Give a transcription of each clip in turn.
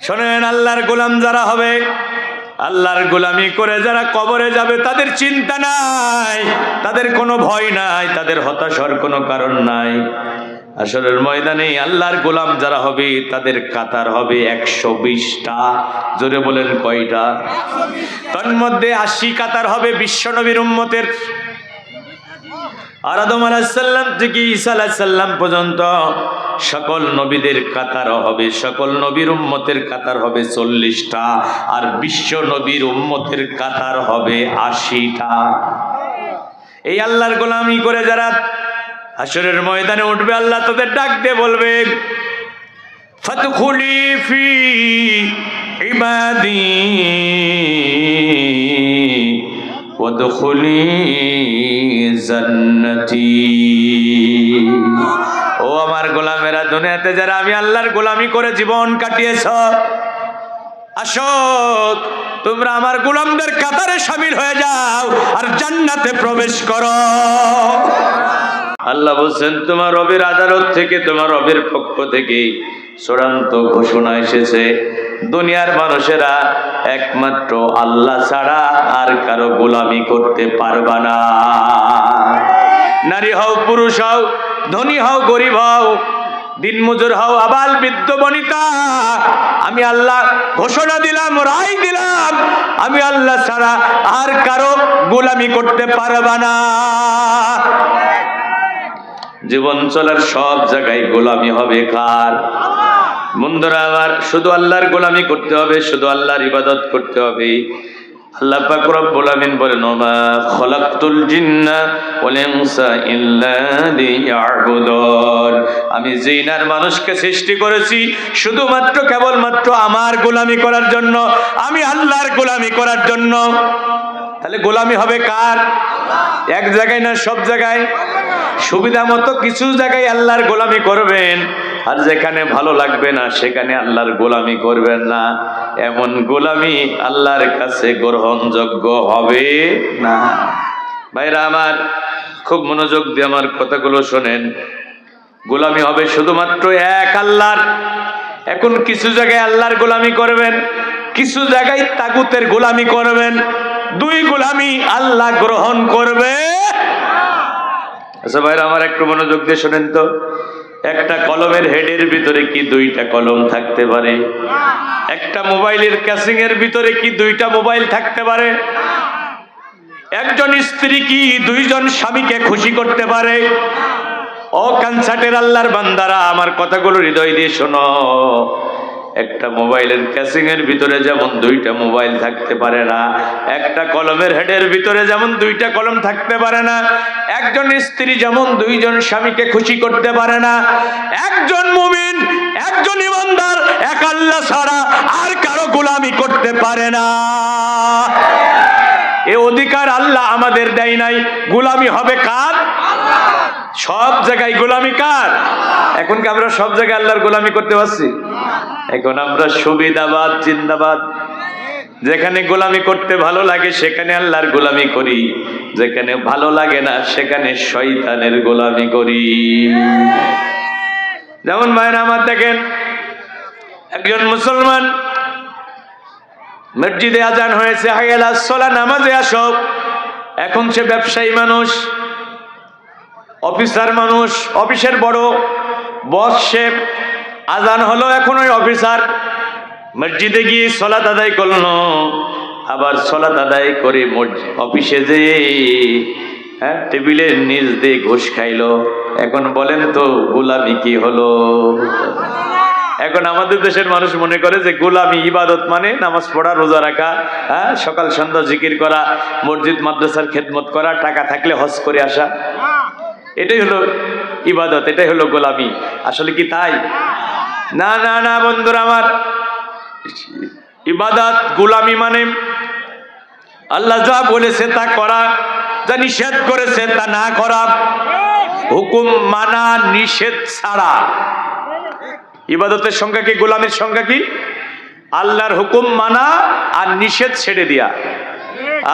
শোনেন, আল্লাহর গোলাম যারা হবে, আল্লাহর গোলামি করে যারা কবরে যাবে, তাদের চিন্তা নাই, তাদের কোনো ভয় নাই, তাদের হতাশার কোনো কারণ নাই। হাশরের ময়দানে আল্লাহর গোলাম যারা হবে তাদের কাতার হবে 120টা। জোরে বলেন কয়টা? তার মধ্যে 80 কাতার হবে বিশ্বনবীর উম্মতের। আর আদম আলাইহিস সালাম থেকে ঈসা আলাইহিস সালাম পর্যন্ত সকল নবীদের কাতার হবে, সকল নবীর উম্মতের কাতার হবে 40টা, আর বিশ্ব নবীর উম্মতের কাতার হবে 80টা। এই আল্লাহর গোলামি করে যারা হাশরের ময়দানে উঠবে, আল্লাহ তাদের ডাক দিয়ে বলবে, ফাদখুলি ফি ইবাদি ওয়াদখুলি জান্নাতি। ও আমার গোলামেরা, দুনিয়াতে যারা আমি আল্লাহর গোলামি করে জীবন কাটিয়েছ, আসো তোমরা আমার গোলামদের কাতারে শামিল হয়ে যাও আর জান্নাতে প্রবেশ করো। আল্লাহ বলছেন, তোমার রবের আদালত থেকে, তোমার রবের পক্ষ থেকে চূড়ান্ত ঘোষণা এসেছে, দুনিয়ার মানুষেরা একমাত্র আল্লাহ ছাড়া আর কারো গোলামি করতে পারবা না। নারী হও, পুরুষ হও, ধনী হও, গরিব হও, দিনমজুর হও, আবাল বৃদ্ধ বনিতা, আমি আল্লাহ ঘোষণা দিলাম, রায় দিলাম, আমি আল্লাহ ছাড়া আর কারো গোলামি করতে পারবা না। জীবন চলার সব জায়গায় গোলামি হবে কার? বন্ধুরা আমার, শুধু আল্লাহর গোলামি করতে হবে, শুধু আল্লাহর ইবাদত করতে হবে। আল্লাহ পাক রব্বুল আমিন বলেন, ওমা খলাকতুল জিন্না ওয়াল ইনসা ইল্লা লিয়াবুদুন। আমি জিন আর মানুষকে সৃষ্টি করেছি শুধুমাত্র কেবলমাত্র আমার গোলামি করার জন্য, আমি আল্লাহর গোলামি করার জন্য। তাহলে গোলামি হবে কার? এক জায়গায় না, সব জায়গায়। সুবিধা মতো কিছু জায়গায় আল্লাহর গোলামি করবেন, আর যেখানে ভালো লাগবে না সেখানে আল্লাহর গোলামি করবেন না। এমন গোলামি আল্লাহর কাছে গ্রহণযোগ্য হবে না। ভাইরা আমার, খুব মনোযোগ দিয়ে আমার কথাগুলো শোনেন। গোলামি হবে শুধুমাত্র এক আল্লাহর। এখন কিছু জায়গায় আল্লাহর গোলামি করবেন, কিছু জায়গায় তাগুতের গোলামি করবেন। দুই গোলামি আল্লাহ গ্রহণ করবে। আচ্ছা ভাইরা আমার, একটু মনোযোগ দিয়ে শোনেন তো। একটা কলমের হেডের ভিতরে কি দুইটা কলম থাকতে পারে? একটা মোবাইলের ক্যাসিং এর ভিতরে কি দুইটা মোবাইল থাকতে পারে? একজন স্ত্রী কি দুইজন স্বামীকে খুশি করতে পারে? ও কনসার্টের আল্লাহর বান্দারা, আমার কথাগুলো হৃদয় দিয়ে শোনো। একটা মোবাইলের ক্যাসিং এর ভিতরে যেমন দুইটা মোবাইল থাকতে পারে না, একটা কলমের হেডের ভিতরে যেমন দুইটা কলম থাকতে পারে না, একজন স্ত্রী যেমন দুইজন স্বামীকে খুশি করতে পারে না, একজন মুমিন, একজন ইমানদার এক আল্লাহ ছাড়া আর কারো গোলামি করতে পারে না। এই অধিকার আল্লাহ আমাদের দেয় নাই। গোলামি হবে কার? সব জায়গায় গোলামি কার? এখন কি আমরা সব জায়গায় আল্লাহর গোলামি করতে পারছি? এখন আমরা সুবিধাবাদ জিন্দাবাদ। যেখানে গোলামি করতে ভালো লাগে সেখানে আল্লাহর গোলামি করি, যেখানে ভালো লাগে না সেখানে শয়তানের গোলামি করি। যেমন ভাইরা আমার, দেখেন একজন মুসলমান, মসজিদে আজান হয়েছে, হাইয়া আলাস সালাহ, নামাজে আসো। এখন সে ব্যবসায়ী মানুষ, অফিসার মানুষ, অফিসের বড় বস, সে আজান হলো, এখন ওই অফিসার মসজিদে গিয়ে সালাত আদায় করলো, আবার সালাত আদায় করে অফিসে যেয়ে টেবিলের নিচ দিয়ে ঘুষ খাইলো। এখন বলেন তো গোলামি কি হলো? এখন আমাদের দেশের মানুষ মনে করে যে গোলামি ইবাদত মানে নামাজ পড়া, রোজা রাখা, সকাল সন্ধ্যা জিকির করা, মসজিদ মাদ্রাসার খেদমত করা, টাকা থাকলে হজ করে আসা, এটাই হলো ইবাদত, এটাই হলো গোলামি। আসলে কি তাই? না না না বন্ধুরা আমার, ইবাদত গোলামি মানে আল্লাহ যা বলেছে তা করা, যা নিষেধ করেছে তা না করা, হুকুম মানা, নিষেধ ছাড়া। ইবাদতের সংজ্ঞা কি? গোলামের সংজ্ঞা কি? আল্লাহর হুকুম মানা আর নিষেধ ছেড়ে দিয়া।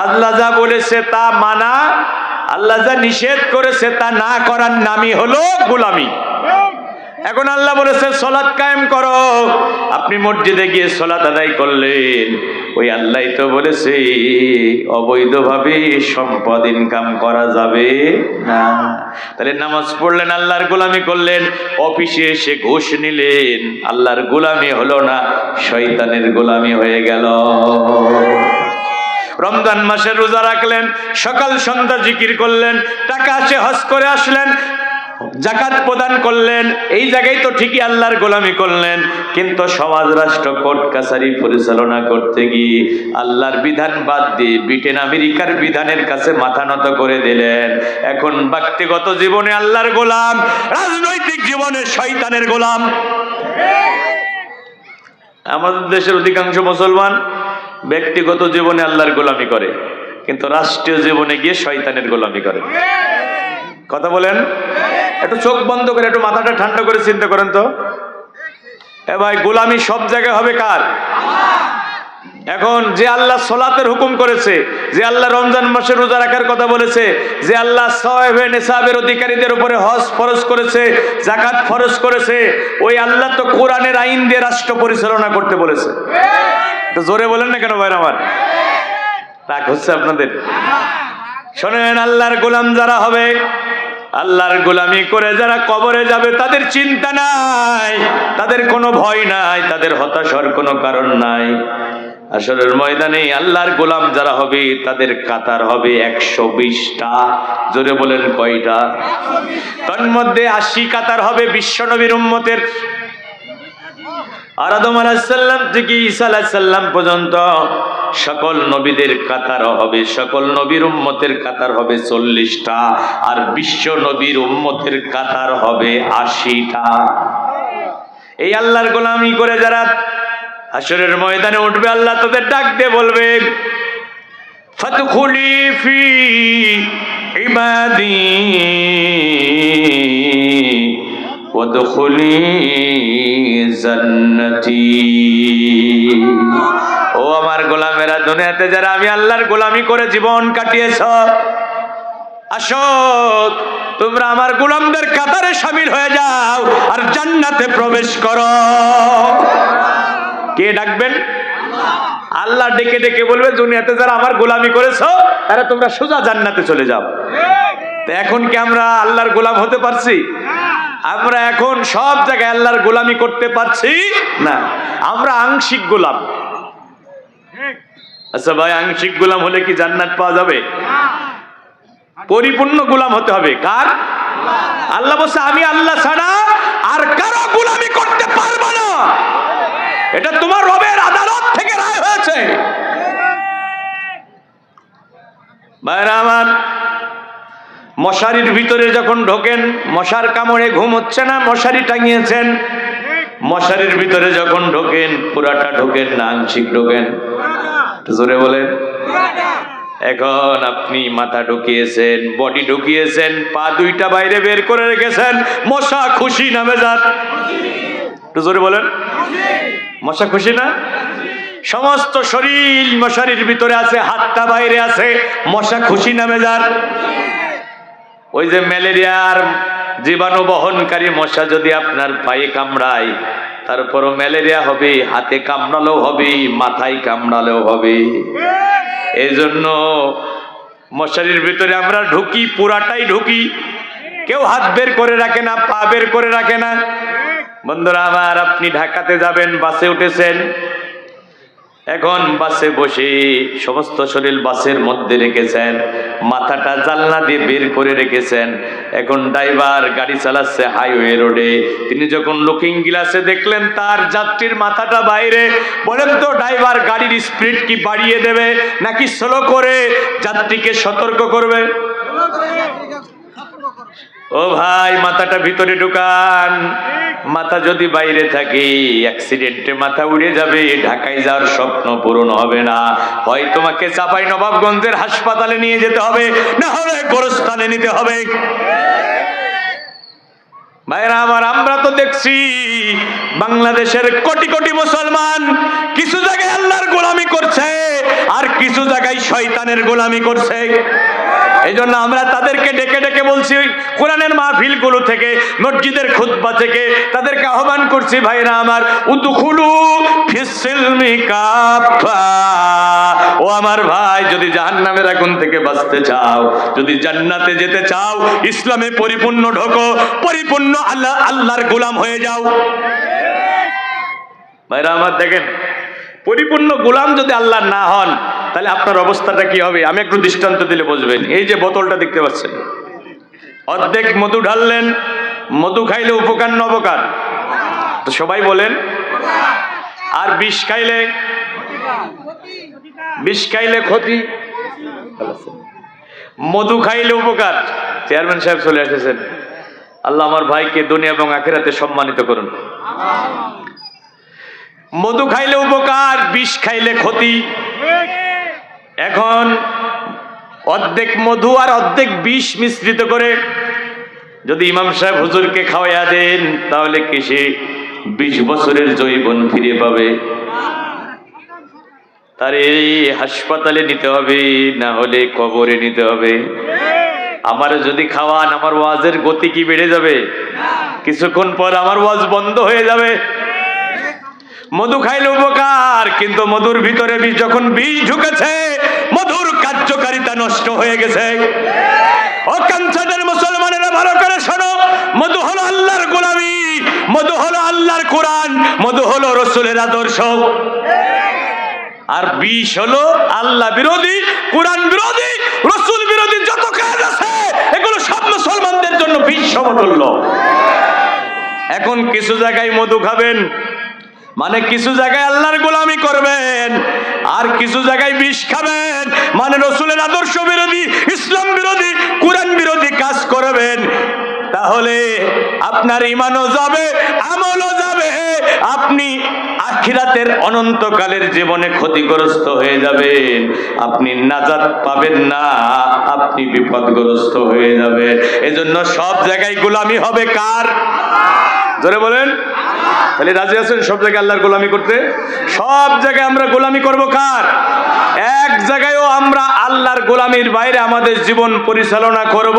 আল্লাহ যা বলেছে তা মানা, আল্লাহ যা নিষেধ করেছে তা না করার নামই হলো গোলামি। এখন আল্লাহ বলেছে সালাত কায়েম করো, আপনি মসজিদে গিয়ে সালাত আদায় করলেন, ওই আল্লাহই তো বলেছে অবৈধভাবে সম্পদ ইনকাম করা যাবে না। তাহলে নামাজ পড়লেন, আল্লাহর গোলামি করলেন, অফিসে এসে ঘুষ নিলেন, আল্লাহর গোলামি হলো না, শয়তানের গোলামি হয়ে গেল। রমজান মাসে রোজা রাখলেন, সকাল সন্ধ্যা জিকির করলেন, টাকা আছে হজ করে আসলেন, যাকাত প্রদান করলেন, এই জায়গায় তো ঠিকই আল্লাহর গোলামি করলেন, কিন্তু সমাজ রাষ্ট্র কোর্ট কাছারি পরিচালনা করতে গিয়ে আল্লাহর বিধান বাদ দিয়ে ব্রিটেন আমেরিকার বিধানের কাছে মাথা নত করে দিলেন। এখন ব্যক্তিগত জীবনে আল্লাহর গোলাম, রাজনৈতিক জীবনে শয়তানের গোলাম। আমাদের দেশের অধিকাংশ মুসলমান ব্যক্তিগত জীবনে আল্লাহর গোলামি করে, কিন্তু রাষ্ট্রীয় জীবনে গিয়ে শয়তানের গোলামি করে। কথা বলেন, একটু চোখ বন্ধ করে একটু মাথাটা ঠান্ডা করে চিন্তা করেন তো। এ ভাই, গোলামি সব জায়গায় হবে কার? এখন যে আল্লাহ সালাতের হুকুম করেছে, যে আল্লাহ রমজান মাসে রোজা রাখার কথা বলেছে, যে আল্লাহ সাওয়াবে নিসাবের অধিকারীদের উপরে হজ ফরজ করেছে, যাকাত ফরজ করেছে, ওই আল্লাহ তো কোরআনের আইন দিয়ে রাষ্ট্র পরিচালনা করতে বলেছে। তো জোরে বলেন না কেন ভাই আমার? রাগ হচ্ছে আপনাদের? শোনেন, আল্লাহর গোলাম যারা হবে, আল্লাহর গোলামি করে যারা কবরে যাবে, তাদের চিন্তা নাই, তাদের কোনো ভয় নাই, তাদের হতাশার কোনো কারণ নাই। হাশরের ময়দানে আল্লাহর গোলাম যারা হবে, তাদের কাতার হবে 120টা। জোরে বলেন কয়টা? তার মধ্যে 80 কাতার হবে বিশ্বনবীর উম্মতের। আর আদম আলাইহিস সালাম থেকে ঈসা আলাইহিস সালাম পর্যন্ত সকল নবীদের কাতার হবে, সকল নবীর উম্মতের কাতার হবে 40টা, আর বিশ্ব নবীর উম্মতের কাতার হবে 80টা। এই আল্লাহর গোলামি করে যারা হাশরের ময়দানে উঠবে, আল্লাহ তাদের ডাক দিয়ে বলবে, ফাদখুলি ফি ইবাদি ওয়াদখুলি জান্নাতি। ও আমার গোলামেরা, দুনিয়াতে যারা আমি আল্লাহর গোলামি করে জীবন কাটিয়েছ, আসো তোমরা আমার গোলামদের কাতারে শামিল হয়ে যাও আর জান্নাতে প্রবেশ করো। কে ডাকবেন? আল্লাহ ডেকে ডেকে বলবে, দুনিয়াতে যারা আমার গোলামি করেছো, তারা তোমরা সোজা জান্নাতে চলে যাও। তো এখন কি আমরা আল্লাহর গোলাম হতে পারছি? আমরা এখন সব জায়গায় আল্লাহর গোলামি করতে পারছি না, আমরা আংশিক গোলাম। আচ্ছা ভাই, আংশিক গোলাম হলে কি জান্নাত পাওয়া যাবে? পরিপূর্ণ গোলাম হতে হবে কার? আল্লাহ বলছে, আমি আল্লাহ ছাড়া আর কারো গোলামি করতে পারবো না। এটা তোমার রবের আদালত থেকে রায় হয়েছে। ভাইরা আমার, মশারির ভিতরে যখন ঢোকেন, মশার কামড়ে ঘুম হচ্ছে না, মশারি টাঙিয়েছেন, মশারির ভিতরে যখন ঢোকেন, পুরাটা ঢোকেন না আংশিক ঢোকেন? জোরে বলেন। এখন আপনি মাথা ঢুকিয়েছেন, বডি ঢুকিয়েছেন, পা দুইটা বাইরে বের করে রেখেছেন, মশা খুশি না বেজার? জোরে বলেন। মশা খুশি না? সমস্ত শরীর মশারির ভিতরে আছে, হাতটা বাইরে আছে, মশা খুশি না বেজার? ওই যে ম্যালেরিয়ার জীবাণু বহনকারী মশা যদি আপনার পায়ে কামড়ায়, তারপরও ম্যালেরিয়া হবে, হাতে কামড়ালেও হবে, মাথায় কামড়ালেও হবে। এই জন্য মশারির ভিতরে আমরা ঢুকি, পুরাটাই ঢুকি, কেউ হাত বের করে রাখে না, পা বের করে রাখে না। বন্ধুরা আমার, আপনি ঢাকাতে যাবেন, বাসে উঠেছেন, এখন বাসে বসে সমস্ত শরীর বাসের মধ্যে রেখেছেন, মাথাটা জানলা দিয়ে বের করে রেখেছেন। এখন ড্রাইভার গাড়ি চালাচ্ছে হাইওয়ে রোডে, তিনি যখন লুকিং গ্লাসে দেখলেন তার যাত্রীর মাথাটা বাইরে, বলেন তো ড্রাইভার গাড়ির স্পিড কি বাড়িয়ে দেবে নাকি স্লো করে যাত্রীকে সতর্ক করবে? ও ভাই, মাথাটা ভিতরে ঢুকান। মাথা যদি বাইরে থাকে, অ্যাক্সিডেন্টে মাথা উড়ে যাবে, ঢাকায় যাওয়ার স্বপ্ন পূরণ হবে না। হয় তোমাকে চাঁপাইনবাবগঞ্জের হাসপাতালে নিয়ে যেতে হবে, না হলে গোরস্থানে নিতে হবে। ভাইরা আমার, আমরা তো দেখছি বাংলাদেশের কোটি কোটি মুসলমান কিছু জায়গায় আল্লাহর গোলামি করছে, আর কিছু জায়গায় শয়তানের গোলামি করছে। এই জন্য আমরা তাদেরকে ডেকে ডেকে বলছি, কোরআনের মাহফিল গুলো থেকে, মসজিদের খুতবা থেকে তাদেরকে আহ্বান করছি, ভাইরা আমার, উদখুলু ফিস-সিলমি কাফা। ও আমার ভাই, যদি জাহান্নামের আগুন থেকে বাঁচতে চাও, যদি জান্নাতে যেতে চাও, ইসলামে পরিপূর্ণ ঢোকো, পরিপূর্ণ আল্লাহর গোলাম হয়ে যাও। ভাইরা আমার, দেখেন, পরিপূর্ণ গোলাম যদি আল্লাহ না হন, তাহলে আপনার অবস্থাটা কি হবে? আমি একটু দৃষ্টান্ত দিলে বুঝবেন। এই যে বোতলটা দেখতে পাচ্ছেন, অর্ধেক মধু ঢাললেন, মধু খাইলে উপকার না অপকার? তো সবাই বলেন। আর বিষ খাইলে? বিষ খাইলে ক্ষতি, মধু খাইলে উপকার। চেয়ারম্যান সাহেব চলে এসেছেন, আল্লাহ আমার ভাইকে দুনিয়া এবং আখিরাতে সম্মানিত করুন। মধু খাইলে উপকার, বিষ খাইলে ক্ষতি। এখন অর্ধেক মধু আর অর্ধেক বিষ মিশ্রিত করে যদি ইমাম সাহেব হুজুরকে খাওয়াইয়া দেন, তাহলে কি সে 20 বছরের যৌবন ফিরে পাবে? তার এই হাসপাতালে নিতে হবে, না হলে কবরে নিতে হবে। আমার যদি খাওয়ান, আমার ওয়াজের গতি কি বেড়ে যাবে? কিছুক্ষণ পর আমার ওয়াজ বন্ধ হয়ে যাবে। মধু খাইলে উপকার, কিন্তু মধুর ভিতরে যখন বিষ ঢুকেছে, মধুর কার্যকারিতা নষ্ট হয়ে গেছে। ও কাঞ্চনের মুসলমানেরা, ভালো করে শোনো, মধু হলো আল্লাহর গোলামি, মধু হলো আল্লাহর কোরআন, মধু হলো রসুলের আদর্শ। আর বিষ হলো আল্লাহ বিরোধী, কোরআন বিরোধী, রসুল বিরোধী যত কাজ আছে, এগুলো সব মুসলমানদের জন্য বিষ সমতুল্য। এখন কিছু জায়গায় মধু খাবেন মানে কিছু জায়গায় আল্লাহর গোলামি করবেন, আর কিছু জায়গায় বিষ খাবেন মানে রসুলের আদর্শ বিরোধী, ইসলাম বিরোধী, কোরআন বিরোধী কাজ করবেন। তাহলে আপনার ঈমানও যাবে, আমলও যাবে, আপনি আখিরাতের অনন্তকালের জীবনে ক্ষতিগ্রস্ত হয়ে যাবেন, আপনি নাজাত পাবেন না, আপনি বিপদগ্রস্ত হয়ে যাবেন। এজন্য সব জায়গায় গোলামি হবে কার? জোরে বলেন। তাহলে রাজি আছেন সব জায়গায় আল্লাহর গোলামি করতে? সব জায়গায় আমরা গোলামি করব কার? এক জায়গায়ও আমরা আল্লাহর গোলামির বাইরে আমাদের জীবন পরিচালনা করব।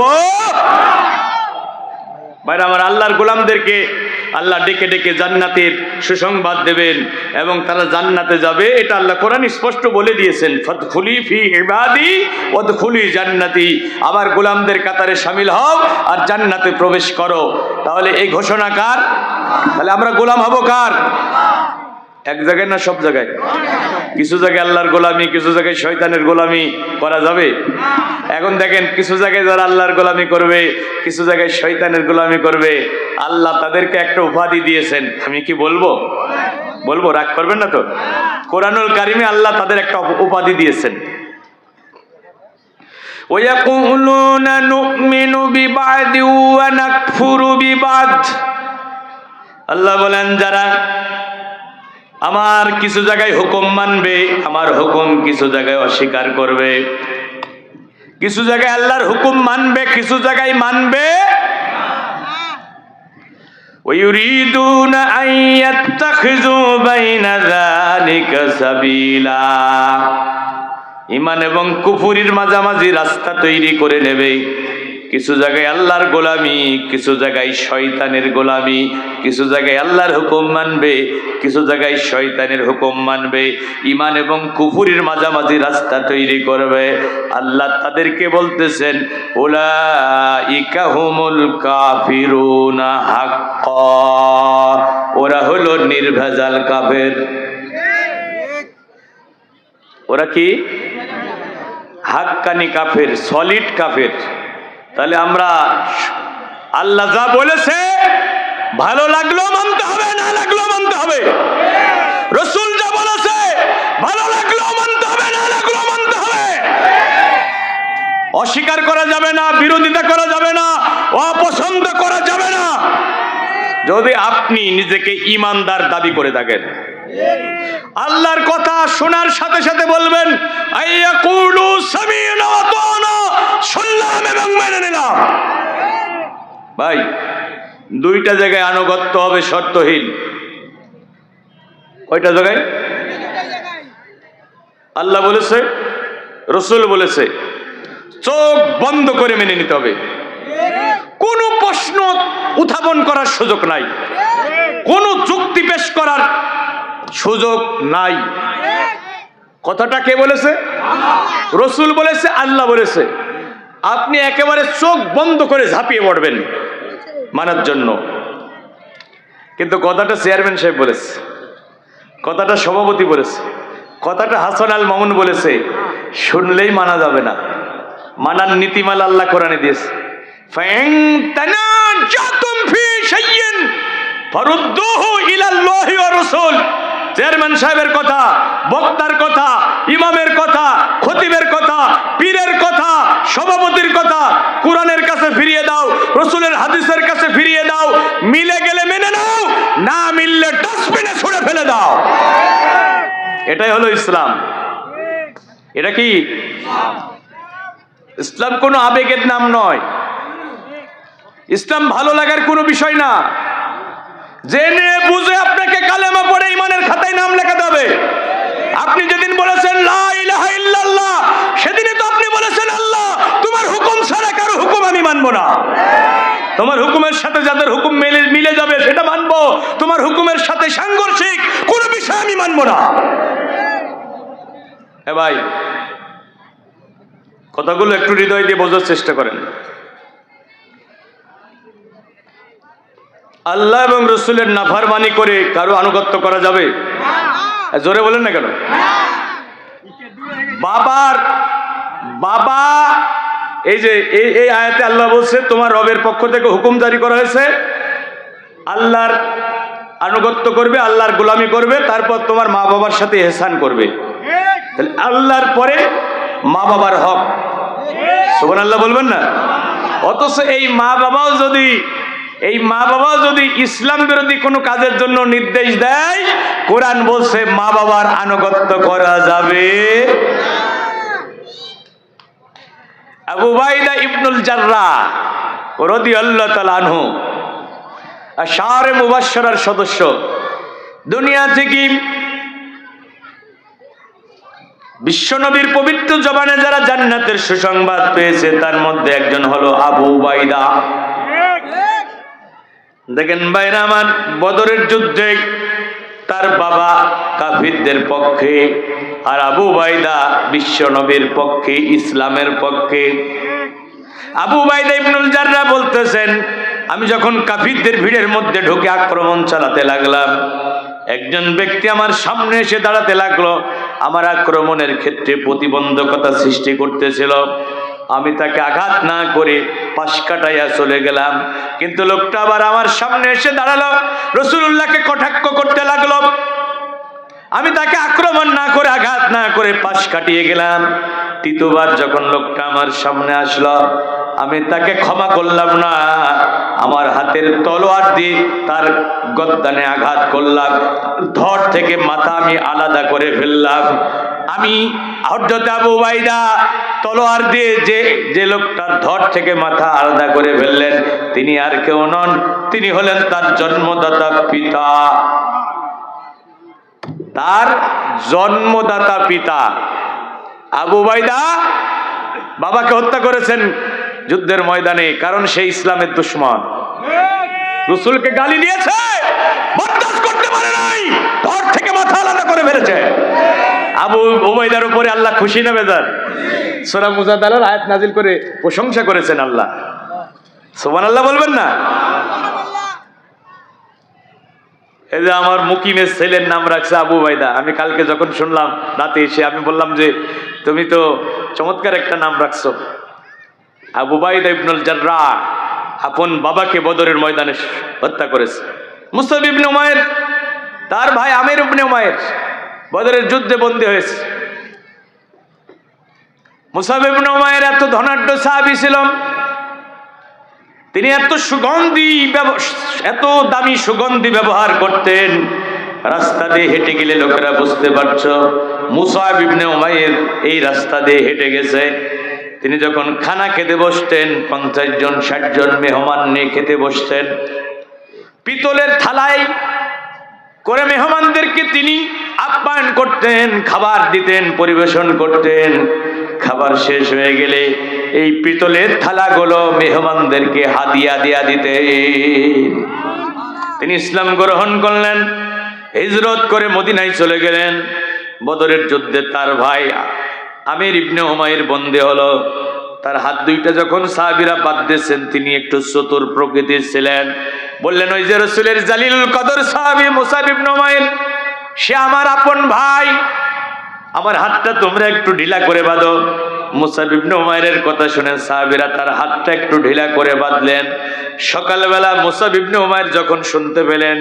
বাইরে আমার আল্লাহর গোলামদেরকে আল্লাহ ডেকে ডেকে জান্নাতের সুসংবাদ দেবেন এবং তারা জান্নাতে যাবে, এটা আল্লাহ কোরআন স্পষ্ট বলে দিয়েছেন, ফাদখুলি ফি ইবাদি ওয়াদখুলি জান্নাতি, আমার গোলামদের কাতারে শামিল হও আর জান্নাতে প্রবেশ করো। তাহলে এই ঘোষণা কার? তাহলে আমরা গোলাম হব কার? এক জায়গায় না সব জায়গায়? কিছু জায়গায় আল্লাহর গোলামি, কিছু জায়গায় শয়তানের গোলামি করা যাবে। এখন দেখেন, কিছু জায়গায় যারা আল্লাহর গোলামি করবে, কিছু জায়গায় শয়তানের গোলামি করবে, আল্লাহ তাদেরকে একটা উপাধি দিয়েছেন। আমি কি বলবো? বলবো, রাগ করবেন না তো? কোরআনুল কারিমে আল্লাহ তাদের একটা উপাধি দিয়েছেন। ওয়ায়াকুলুনা নুমিনু বিবাদি ওয়া নাকফুরু বিবাদ। আল্লাহ বলেন, যারা আমার কিছু জায়গায় হুকুম মানবে, আমার হুকুম কিছু জায়গায় অস্বীকার করবে, কিছু জায়গায় আল্লাহর হুকুম মানবে, কিছু জায়গায় মানবে ويريدون أن يتخذوا بين ذلك سبيلا। ঈমান এবং কুফরির মাঝামাঝি রাস্তা তৈরি করে নেবে। কিছু জায়গায় আল্লাহর গোলামি, কিছু জায়গায় শয়তানের গোলামি, কিছু জায়গায় আল্লাহর হুকুম মানবে, কিছু জায়গায় শয়তানের হুকুম মানবে। ঈমান এবং কুফরির মাঝামাঝি রাস্তা তৈরি করবে। আল্লাহ তাদেরকে বলতেছেন, উলাইকা হুমুল কাফিরুনা হাক্কা, ওরা হলো নির্ভেজাল কাফের। ওরা কি? হাক্কানি কাফের, সলিড কাফের। তাহলে আমরা আল্লাহ যা বলেছে ভালো লাগলো মানতে হবে, না লাগলো মানতে হবে। রাসূল যা বলেছে ভালো লাগলো মানতে হবে, না লাগলো মানতে হবে। অস্বীকার করা যাবে না, বিরোধিতা করা যাবে না, অপছন্দ করা যাবে না। যদি আপনি নিজেকে ঈমানদার দাবি করে থাকেন, আল্লাহর কথা শোনার সাথে সাথে বলবেন, আইয়াকুলু সামি'না ওয়া আতা'না, শুনলাম এবং মেনে নিলাম। ভাই, দুইটা জায়গায় আনুগত্য হবে শর্তহীন। কয়টা জায়গায়? আল্লাহ বলেছে, রাসূল বলেছে, চোখ বন্ধ করে মেনে নিতে হবে। কোনো প্রশ্ন উত্থাপন করার সুযোগ নাই, কোনো যুক্তি পেশ করার সুযোগ নাই। কথাটা কে বলেছে? রসুল বলেছে, আল্লাহ বলেছে। আপনি একেবারে চোখ বন্ধ করে ঝাঁপিয়ে পড়বেন মানার জন্য। কিন্তু কথাটা চেয়ারম্যান সাহেব বলেছে, কথাটা সভাপতি বলেছে, কথাটা হাসান আল মামুন বলেছে, শুনলেই মানা যাবে না। মানার নীতিমালা আল্লাহ কোরআনে দিয়েছে, ফাইন তানাজাতুম ফি শাইইন ফারুদ্দুহু ইলাল্লাহি ওয়া রাসূল। চেয়ারম্যান সাহেবের কথা, বক্তার কথা, ইমামের কথা, খতিবের কথা, পীরের কথা, সভাপতির কথা কোরআনের কাছে ফিরিয়ে দাও, রাসূলের হাদিসের কাছে ফিরিয়ে দাও। মিলে গেলে মেনে নাও, না মিললে ডাস্টবিনে ছুঁড়ে ফেলে দাও। এটাই হলো ইসলাম। এটা কি ইসলাম? কোনো আবেগের নাম নয়। ইসলাম ভালো লাগার কোনো বিষয় না। জেনে বুঝে আপনাকে কালেমা পড়ে ইমানের খাতায় নাম লেখাতে হবে। আপনি যেদিন বলেছেন লা ইলাহা ইল্লাল্লাহ, সেদিনই তো আপনি বলেছেন আল্লাহ তোমার হুকুম ছাড়া কারো হুকুম আমি মানবো না। তোমার হুকুমের সাথে যাদের হুকুম মিলে যাবে সেটা মানবো, তোমার হুকুমের সাথে সাংঘর্ষিক কোনো বিষয় আমি মানবো না। এ ভাই, কথাগুলো একটু হৃদয় দিয়ে বোঝার চেষ্টা করেন। আল্লাহ এবং রসুলের নাফরমানি করে কারো আনুগত্য করা যাবে? জোরে বলেন না কেন? বাবা এই যে এই আয়াতে আল্লাহ বলছে তোমার রবের পক্ষ থেকে হুকুম জারি করা হয়েছে, আল্লাহর আনুগত্য করবে, আল্লাহর গোলামি করবে, তারপর তোমার মা বাবার সাথে ইহসান করবে। তাহলে আল্লাহর পরে মা বাবার হক, সুবহানাল্লাহ বলবেন না? অথচ এই মা বাবাও যদি ইসলাম বিরোধী কোনো কাজের জন্য নির্দেশ দেয়, কোরআন বলছে মা বাবার আনুগত্য করা যাবে। আবু উবাইদা ইবনুল জাররাহ রাদিয়াল্লাহু তাআলা আনহু আশারে মুবাশশারার সদস্য। দুনিয়া থেকে বিশ্বনবীর পবিত্র জবানে যারা জান্নাতের সুসংবাদ পেয়েছে তার মধ্যে একজন হলো আবু উবাইদা। দেখেন ভাইরা আমার, বদরের যুদ্ধে তার বাবা কাফিরদের পক্ষে আর আবু উবাইদা বিশ্বনবীর পক্ষে, ইসলামের পক্ষে। আবু উবাইদা ইবনুল জাররাহ বলতেছেন, আমি যখন কাফিরদের ভিড়ের মধ্যে ঢুকে আক্রমণ চালাতে লাগলাম, একজন ব্যক্তি আমার সামনে এসে দাঁড়াতে লাগলো, আমার আক্রমণের ক্ষেত্রে প্রতিবন্ধকতা সৃষ্টি করতেছিল। আমি তাকে আঘাত না করে পাশ কাটাইয়া চলে গেলাম, কিন্তু লোকটা আবার আমার সামনে এসে দাঁড়ালো, রাসূলুল্লাহকে কটাক্ষ করতে লাগলো। আমি তাকে আক্রমণ না করে, আঘাত না করে পাশ কাটিয়ে গেলাম। তৃতীয়বার যখন লোকটা আমার সামনে আসলো, আমি তাকে ক্ষমা করলাম না, আমার হাতের তলোয়ার দিয়ে তার গর্দানে আঘাত করলাম, ধড় থেকে মাথা আমি আলাদা করে ফেললাম। আমি হযরত আবু উবাইদা তলোয়ার দিয়ে যে লোকটার ধড় থেকে মাথা আলাদা করে ফেললেন, তিনি আর কেউ নন, তিনি হলেন তার জন্মদাতা পিতা। তার জন্মদাতা পিতা আবু উবাইদা বাবাকে হত্যা করেছেন যুদ্ধের ময়দানে, কারণ সে ইসলামের দুশমন। রাসূলকে গালি দিয়েছে, বরদাস্ত করতে পারে নাই, ধড় থেকে মাথা আলাদা করে ফেলেছে। আবু উবাইদার উপরে আল্লাহ খুশি না বেজার? সূরা মুজাদালার আয়াত নাজিল করে প্রশংসা করেছেন আল্লাহ। সুবহানাল্লাহ বলবেন না? এই যে আমার মুকিমের ছেলের নাম রাখছে আবু উবাইদা। আমি কালকে যখন শুনলাম রাতে এসে, আমি বললাম যে তুমি তো চমৎকার একটা নাম রাখছো। আবু উবাইদা ইবনুল জাররাহ আপন বাবাকে বদরের ময়দানে হত্যা করেছে। মুসআব ইবনে উমাইর, তার ভাই আমির ইবনে উমাইর বদরের যুদ্ধে বন্দী হয়েছে। মুসআব ইবনে উমাইর এত ধনাঢ্য সাহাবী ছিল, তিনি এত দামি সুগন্ধি ব্যবহার করতেন, রাস্তা দিয়ে হেঁটে গেলে লোকেরা বুঝতে পারছো মুসআব ইবনে উমাইর এই রাস্তা দিয়ে হেঁটে গেছে। তিনি যখন খানা খেতে বসতেন, 50 জন 60 জন মেহমান নিয়ে খেতে বসতেন, পিতলের থালায় করে মেহমানদেরকে তিনি আপ্যায়ন করতেন, খাবার দিতেন, পরিবেশন করতেন। খাবার শেষ হয়ে গেলে এই পিতলের থালাগুলো মেহমানদেরকে হাদিয়া দিয়া দিতেন। তিনি ইসলাম গ্রহণ করলেন, হিজরত করে মদিনায় চলে গেলেন। বদরের যুদ্ধে তার ভাই আমির ইবনে উমাইর বন্দী হলো। তার হাত দুইটা যখন সাহাবীরা বাঁধতেছেন, তিনি একটু চতুর প্রকৃতির ছিলেন। বললেন, ওই যে রাসূলের জালিলুল কদর সাহাবী মুসাব ইবনে উমাইর, সে আমার আপন ভাই, আমার হাতটা তোমরা একটু ঢিলা করে বাঁধো। মুসাব ইবনে উমাইরের কথা শুনে সাহাবীরা তার হাতটা একটু ঢিলা করে বাঁধলেন। সকালবেলা মুসাব ইবনে উমাইর যখন শুনতে পেলেন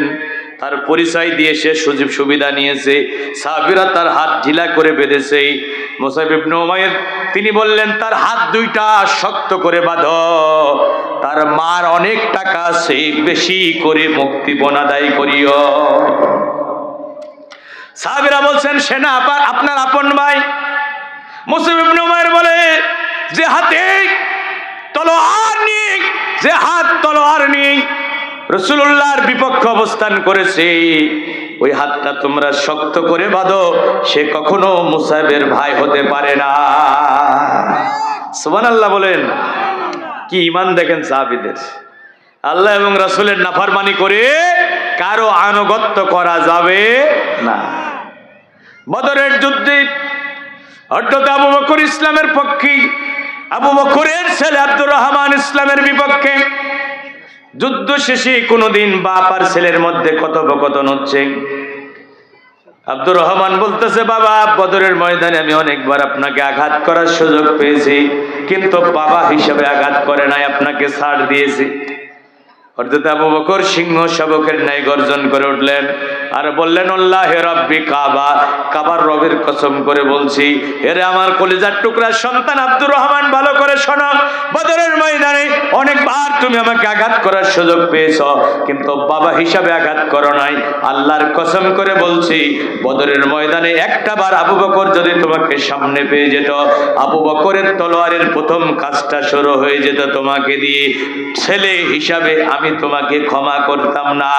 তার পরিচয় দিয়ে সে সুযোগ সুবিধা নিয়েছে, সাহাবীরা তার হাত ঢিলা করে বেঁধেছে। মুসাব ইবনে উমাইর তিনি বললেন, তার হাত দুইটা শক্ত করে বাঁধো, তার মার অনেক টাকা আছে, বেশি করে মুক্তিপণ আদায় করিও। সাহাবীরা বলছেন, সে না আপনার আপন ভাই। মুসাব ইবনে উমাইর বলে, যে হাতে তলোয়ার নেই, যে হাত তলোয়ার নেই, রাসূলুল্লাহর বিপক্ষে অবস্থান করেছে, ওই হাতটা তোমরা শক্ত করে বাঁধো, সে কখনো মুসাবের ভাই হতে পারে না। সুবহানাল্লাহ বলেন। কি ঈমান দেখেন সাহাবীদের। আল্লাহ এবং রাসূলের নাফরমানি করে কারো আনুগত্য করা যাবে না। বদরের যুদ্ধে হযরত আবু বকর ইসলামের পক্ষে, আবু বকরের ছেলে আব্দুর রহমান ইসলামের বিপক্ষে। যুদ্ধ শেষে কোনোদিন বাপ আর ছেলের মধ্যে কথোপকথন হচ্ছে। আব্দুর রহমান বলতেছে, বাবা, বদরের ময়দানে আমি অনেকবার আপনাকে আঘাত করার সুযোগ পেয়েছি, কিন্তু বাবা হিসেবে আঘাত করে নাই, আপনাকে ছাড় দিয়েছি। হযরত আবু বকর সিংহ শাবকের ন্যায় গর্জন করে উঠলেন আর বললেন, আল্লাহে রাব্বি কাবা, কাবার রবের কসম করে বলছি, হেরে আমার কলিজার টুকরা সন্তান আব্দুর রহমান, ভালো করে শোনো। বদরের ময়দানে অনেকবার তুমি আমাকে আঘাত করার সুযোগ পেয়েছো, কিন্তু বাবা হিসাবে আঘাত করো নাই। আল্লাহর কসম করে বলছি, বদরের ময়দানে একটা বার আবু বকর যদি তোমাকে সামনে পেয়ে যেত, আবু বকরের তলোয়ারের প্রথম কাজটা শুরু হয়ে যেত তোমাকে দিয়ে। ছেলে হিসাবে আমি তোমাকে ক্ষমা করতাম না।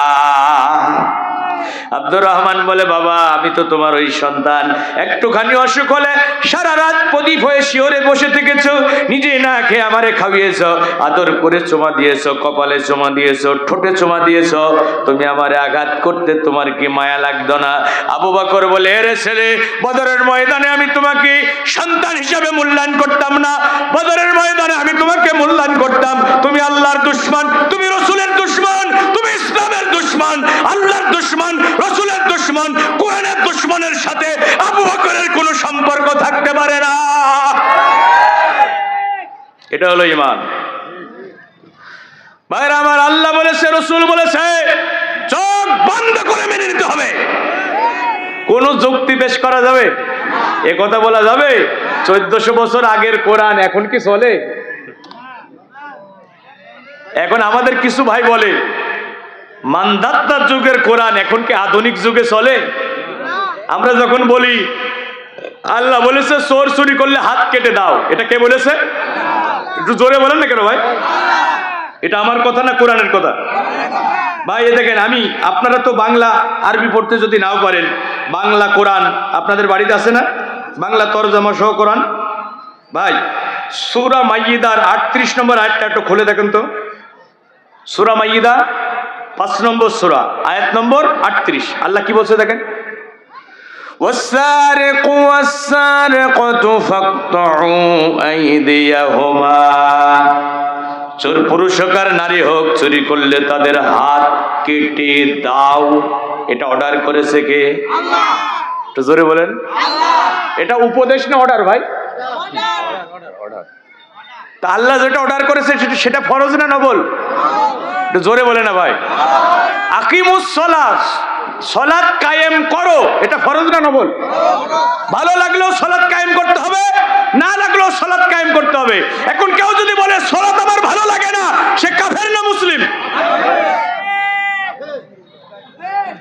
আব্দুর রহমান বলে, বাবা, আমি তো তোমার ওই সন্তান, একটুখানি অসুখ হলে সারা রাত প্রদীপ হয়ে শিওরে বসে থেকেছো, নিজে না খেয়ে আমারে খাইয়েছো, আদর করে চুমা দিয়েছো, কপালে চুমা দিয়েছো, ঠোঁটে চুমা দিয়েছো, তুমি আমারে আঘাত করতে তোমার কি মায়া লাগতো না? আবু বকর বলে, এরে ছেলে, বদরের ময়দানে আমি তোমাকে সন্তান হিসাবে মূল্যায়ন করতাম না, বদরের ময়দানে আমি তোমাকে মূল্যায়ন করতাম। তুমি আল্লাহর দুশমন, তুমি রাসূলের দুশমন, তুমি ইসলামের দুশমন, আল্লাহর দুশমন, রাসূলের দুশমন, কোরআনের দুশমনের সাথে আবু বকরের কোনো সম্পর্ক থাকতে পারে না। এটা হলো ঈমান। ভাইরা আমার, আল্লাহ বলেছে, রাসূল বলেছে, চোখ বন্ধ করে মেনে নিতে হবে। কোন যুক্তি পেশ করা যাবে? এ কথা বলা যাবে? 1400 বছর আগের কোরআন এখন কি চলে? এখন আমাদের কিছু ভাই বলে, মানদাত্তার যুগের কোরআন এখন কি আধুনিক যুগে চলে? আমরা যখন বলি আল্লাহ বলেছে চোর চুরি করলে হাত কেটে দাও, এটা কে বলেছে? একটু জোরে বলেন না কেন ভাই? এটা আমার কথা না কোরআনের কথা? ভাই এ দেখেন, আমি, আপনারা তো বাংলা আরবি পড়তে যদি নাও পারেন, বাংলা কোরআন আপনাদের বাড়িতে আছে না? বাংলা তরজমা সহ কোরআন। ভাই, সূরা মাইয়িদার 38 নম্বর আয়াতটা একটু খুলে দেখেন তো। সূরা মাইয়িদা 5 নম্বর সূরা, আয়াত নম্বর 38। আল্লাহ কি বলছে দেখেন, والسارق والسارقة فاقطعوا أيديهما। চোর পুরুষ হোক আর নারী হোক, চুরি করলে তাদের হাত কেটে দাও। এটা অর্ডার করেছে কে? আল্লাহ। একটু জোরে বলেন। আল্লাহ। এটা উপদেশ না অর্ডার ভাই? অর্ডার। তা আল্লাহ যেটা অর্ডার করেছে সেটা ফরজ না নফল? একটু জোরে বলে না ভাই? আকিমুস সালাত, সালাত কায়েম করো, এটা ফরজ না নফল? ভালো লাগলেও সালাত কায়েম করতে হবে, না লাগলেও সালাত কায়েম করতে হবে। এখন কেউ যদি বলে সালাত আমার ভালো লাগে না, সে কাফের না মুসলিম?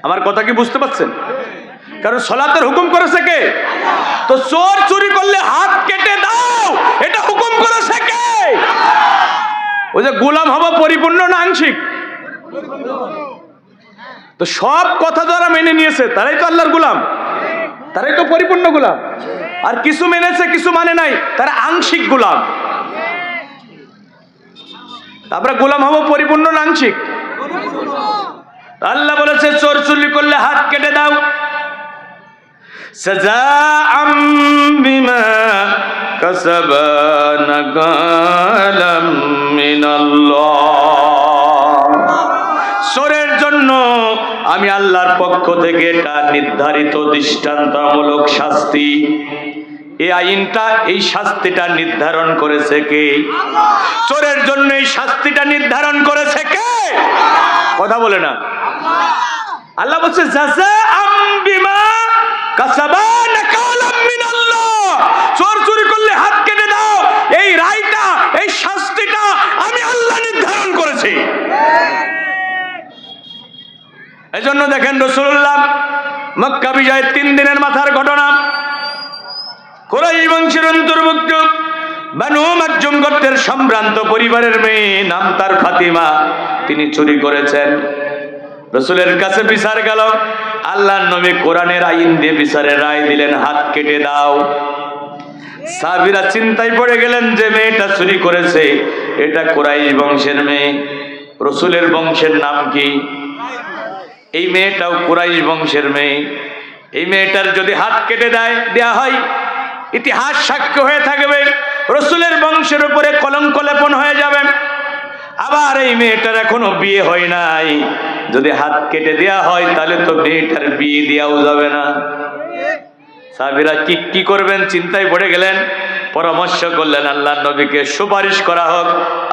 আমার কথা কি বুঝতে পারছেন? কারণ সালাতের হুকুম করেছে কে? তো চোর চুরি করলে হাত কেটে দাও, এটা হুকুম করেছে কে? ওই যে গোলাম হওয়া পরিপূর্ণ না আংশিক? তো সব কথা যারা মেনে নিয়েছে তারাই তো আল্লাহর গোলাম, তারাই তো পরিপূর্ণ গোলাম। আর কিছু মেনেছে কিছু মানে নাই, তারা আংশিক গোলাম। আমরা গোলাম হব পরিপূর্ণ না আংশিক? আল্লাহ বলেছে চোর চুরি করলে হাত কেটে দাও, সাজাআম বিমা কাসাবা নাকালাম মিনাল্লাহ। চোরের জন্য আমি আল্লাহর পক্ষ থেকে এটা নির্ধারিত দৃষ্টান্তমূলক শাস্তি। এই আইনটা, এই শাস্তিটা নির্ধারণ করেছে কে? চোরের জন্য এই শাস্তিটা নির্ধারণ করেছে কে? কথা বলে না। আল্লাহ বলছে জাযাআম বিমা কাসাবা নাকালাম মিনাল্লাহ। চোর চুরি করলে হাত কেটে দাও, এই রায়টা, এই শাস্তিটা আমি আল্লাহ নির্ধারণ করেছি। এজন্য দেখেন রাসূলুল্লাহ মক্কা বিজয়ের 3 দিনের মাথার ঘটনা, কুরাইশ বংশের অন্তর্ভুক্ত বানু মাকজুম গোত্রের সম্ভ্রান্ত পরিবারের মেয়ে, নাম তার ফাতিমা, তিনি চুরি করেছেন। রাসূলের কাছে বিচার গেল, আল্লাহর নবী কোরআনের আইন দিয়ে বিচারের রায় দিলেন, হাত কেটে দাও। সাহাবীরা চিন্তায় পড়ে গেলেন যে মেয়েটা চুরি করেছে এটা কুরাইশ বংশের মেয়ে। রাসূলের বংশের নাম কি? এই মেয়েটাও কুরাইশ বংশের মেয়ে। এই মেয়েটার যদি হাত কেটে দেয়া হয়, ইতিহাস সাক্ষ্য হয়ে থাকবে, রাসূলের বংশের উপরে কলঙ্ক লেপন হয়ে যাবে। আবার এই মেয়েটার এখনো বিয়ে হয় নাই, যদি হাত কেটে দেয়া হয় তাহলে তো মেয়েটার বিয়ে দেওয়াও যাবে না। সাহাবীরা কি করবেন চিন্তায় পড়ে গেলেন। পরামর্শ করলেন আল্লাহর নবীকে সুপারিশ করা হোক,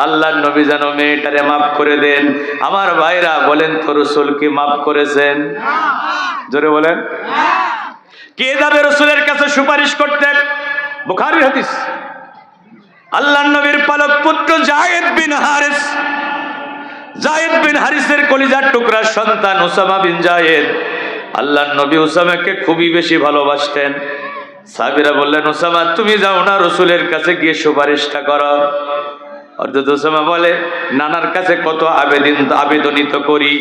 আল্লাহর নবী যেন মেয়েটারে মাফ করে দেন। আমার ভাইরা বলেন তো রাসূল কি মাফ করেছেন? জোরে বলেন। কে যাবে রাসূলের কাছে সুপারিশ করতে? বুখারীর হাদিস। আল্লাহর নবীর পালক পুত্র যায়েদ বিন হারিস, যায়েদ বিন হারিসের কলিজার টুকরা সন্তান উসামা বিন যায়েদ। আল্লাহর নবী উসামাকে খুবই বেশি ভালোবাসতেন। সাহাবীরা বললেন, উসামা তুমি যাও না, রাসূলের কাছে গিয়ে সুপারিশটা করো। হযরত উসামা বলে, নানার কাছে কত আবেদনিত করি,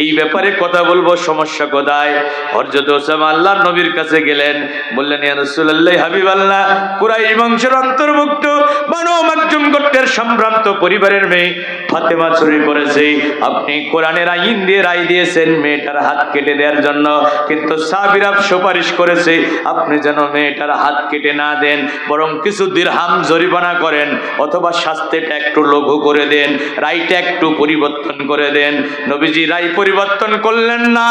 এই ব্যাপারে কথা বলবো, সমস্যা কোথায়? হযরত উসামা আল্লাহর নবীর কাছে গেলেন, বললেন, ইয়া রাসূলুল্লাহ, হাবিবাল্লাহ, কুরাইশ বংশের অন্তর্ভুক্ত বানু মাকজুম গোত্রের সম্ভ্রান্ত পরিবারের মেয়ে ফাতেমা চুরি করেছে। আপনি কোরআনের আইন দিয়ে রায় দিয়েছেন মেয়েটার হাত কেটে দেওয়ার জন্য, কিন্তু সাহাবীরা সুপারিশ করেছে আপনি যেন মেয়েটার হাত কেটে না দেন, বরং কিছু দিরহাম জরিমানা করেন, অথবা শাস্তিটা একটু লঘু করে দেন, রায়টা একটু পরিবর্তন করে দেন। নবীজি রায় পরিবর্তন করলেন না,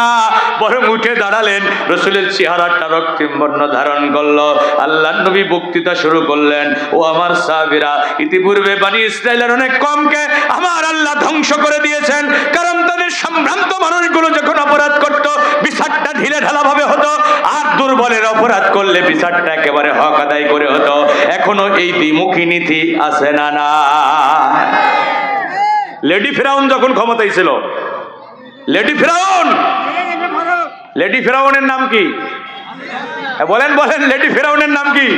বরং উঠে দাঁড়ালেন। রাসূলের চেহারাটা রক্তিম বর্ণ ধারণ করলো। আল্লাহর নবী বক্তৃতা শুরু করলেন, ও আমার সাহাবীরা, ইতিপূর্বে বনি ইসরাইলের অনেক কমকে আমার আল্লাহ ধ্বংস করে দিয়েছেন, কারণ তাদের সম্ভ্রান্ত মানুষগুলো যখন অপরাধ করত বিচারটা ঢিলে ঢালা ভাবে হতো, আর দুর্বলের অপরাধ করলে বিচারটা একেবারে হক আদায় করে হতো। এখনো এই দ্বিমুখী নীতি আছে না? না। লেডি ফিরাউন যখন ক্ষমতায় ছিল, লেডি ফিরাউনের নাম কি? বলেন বলেন, লেডি ফিরাউনের নাম কি?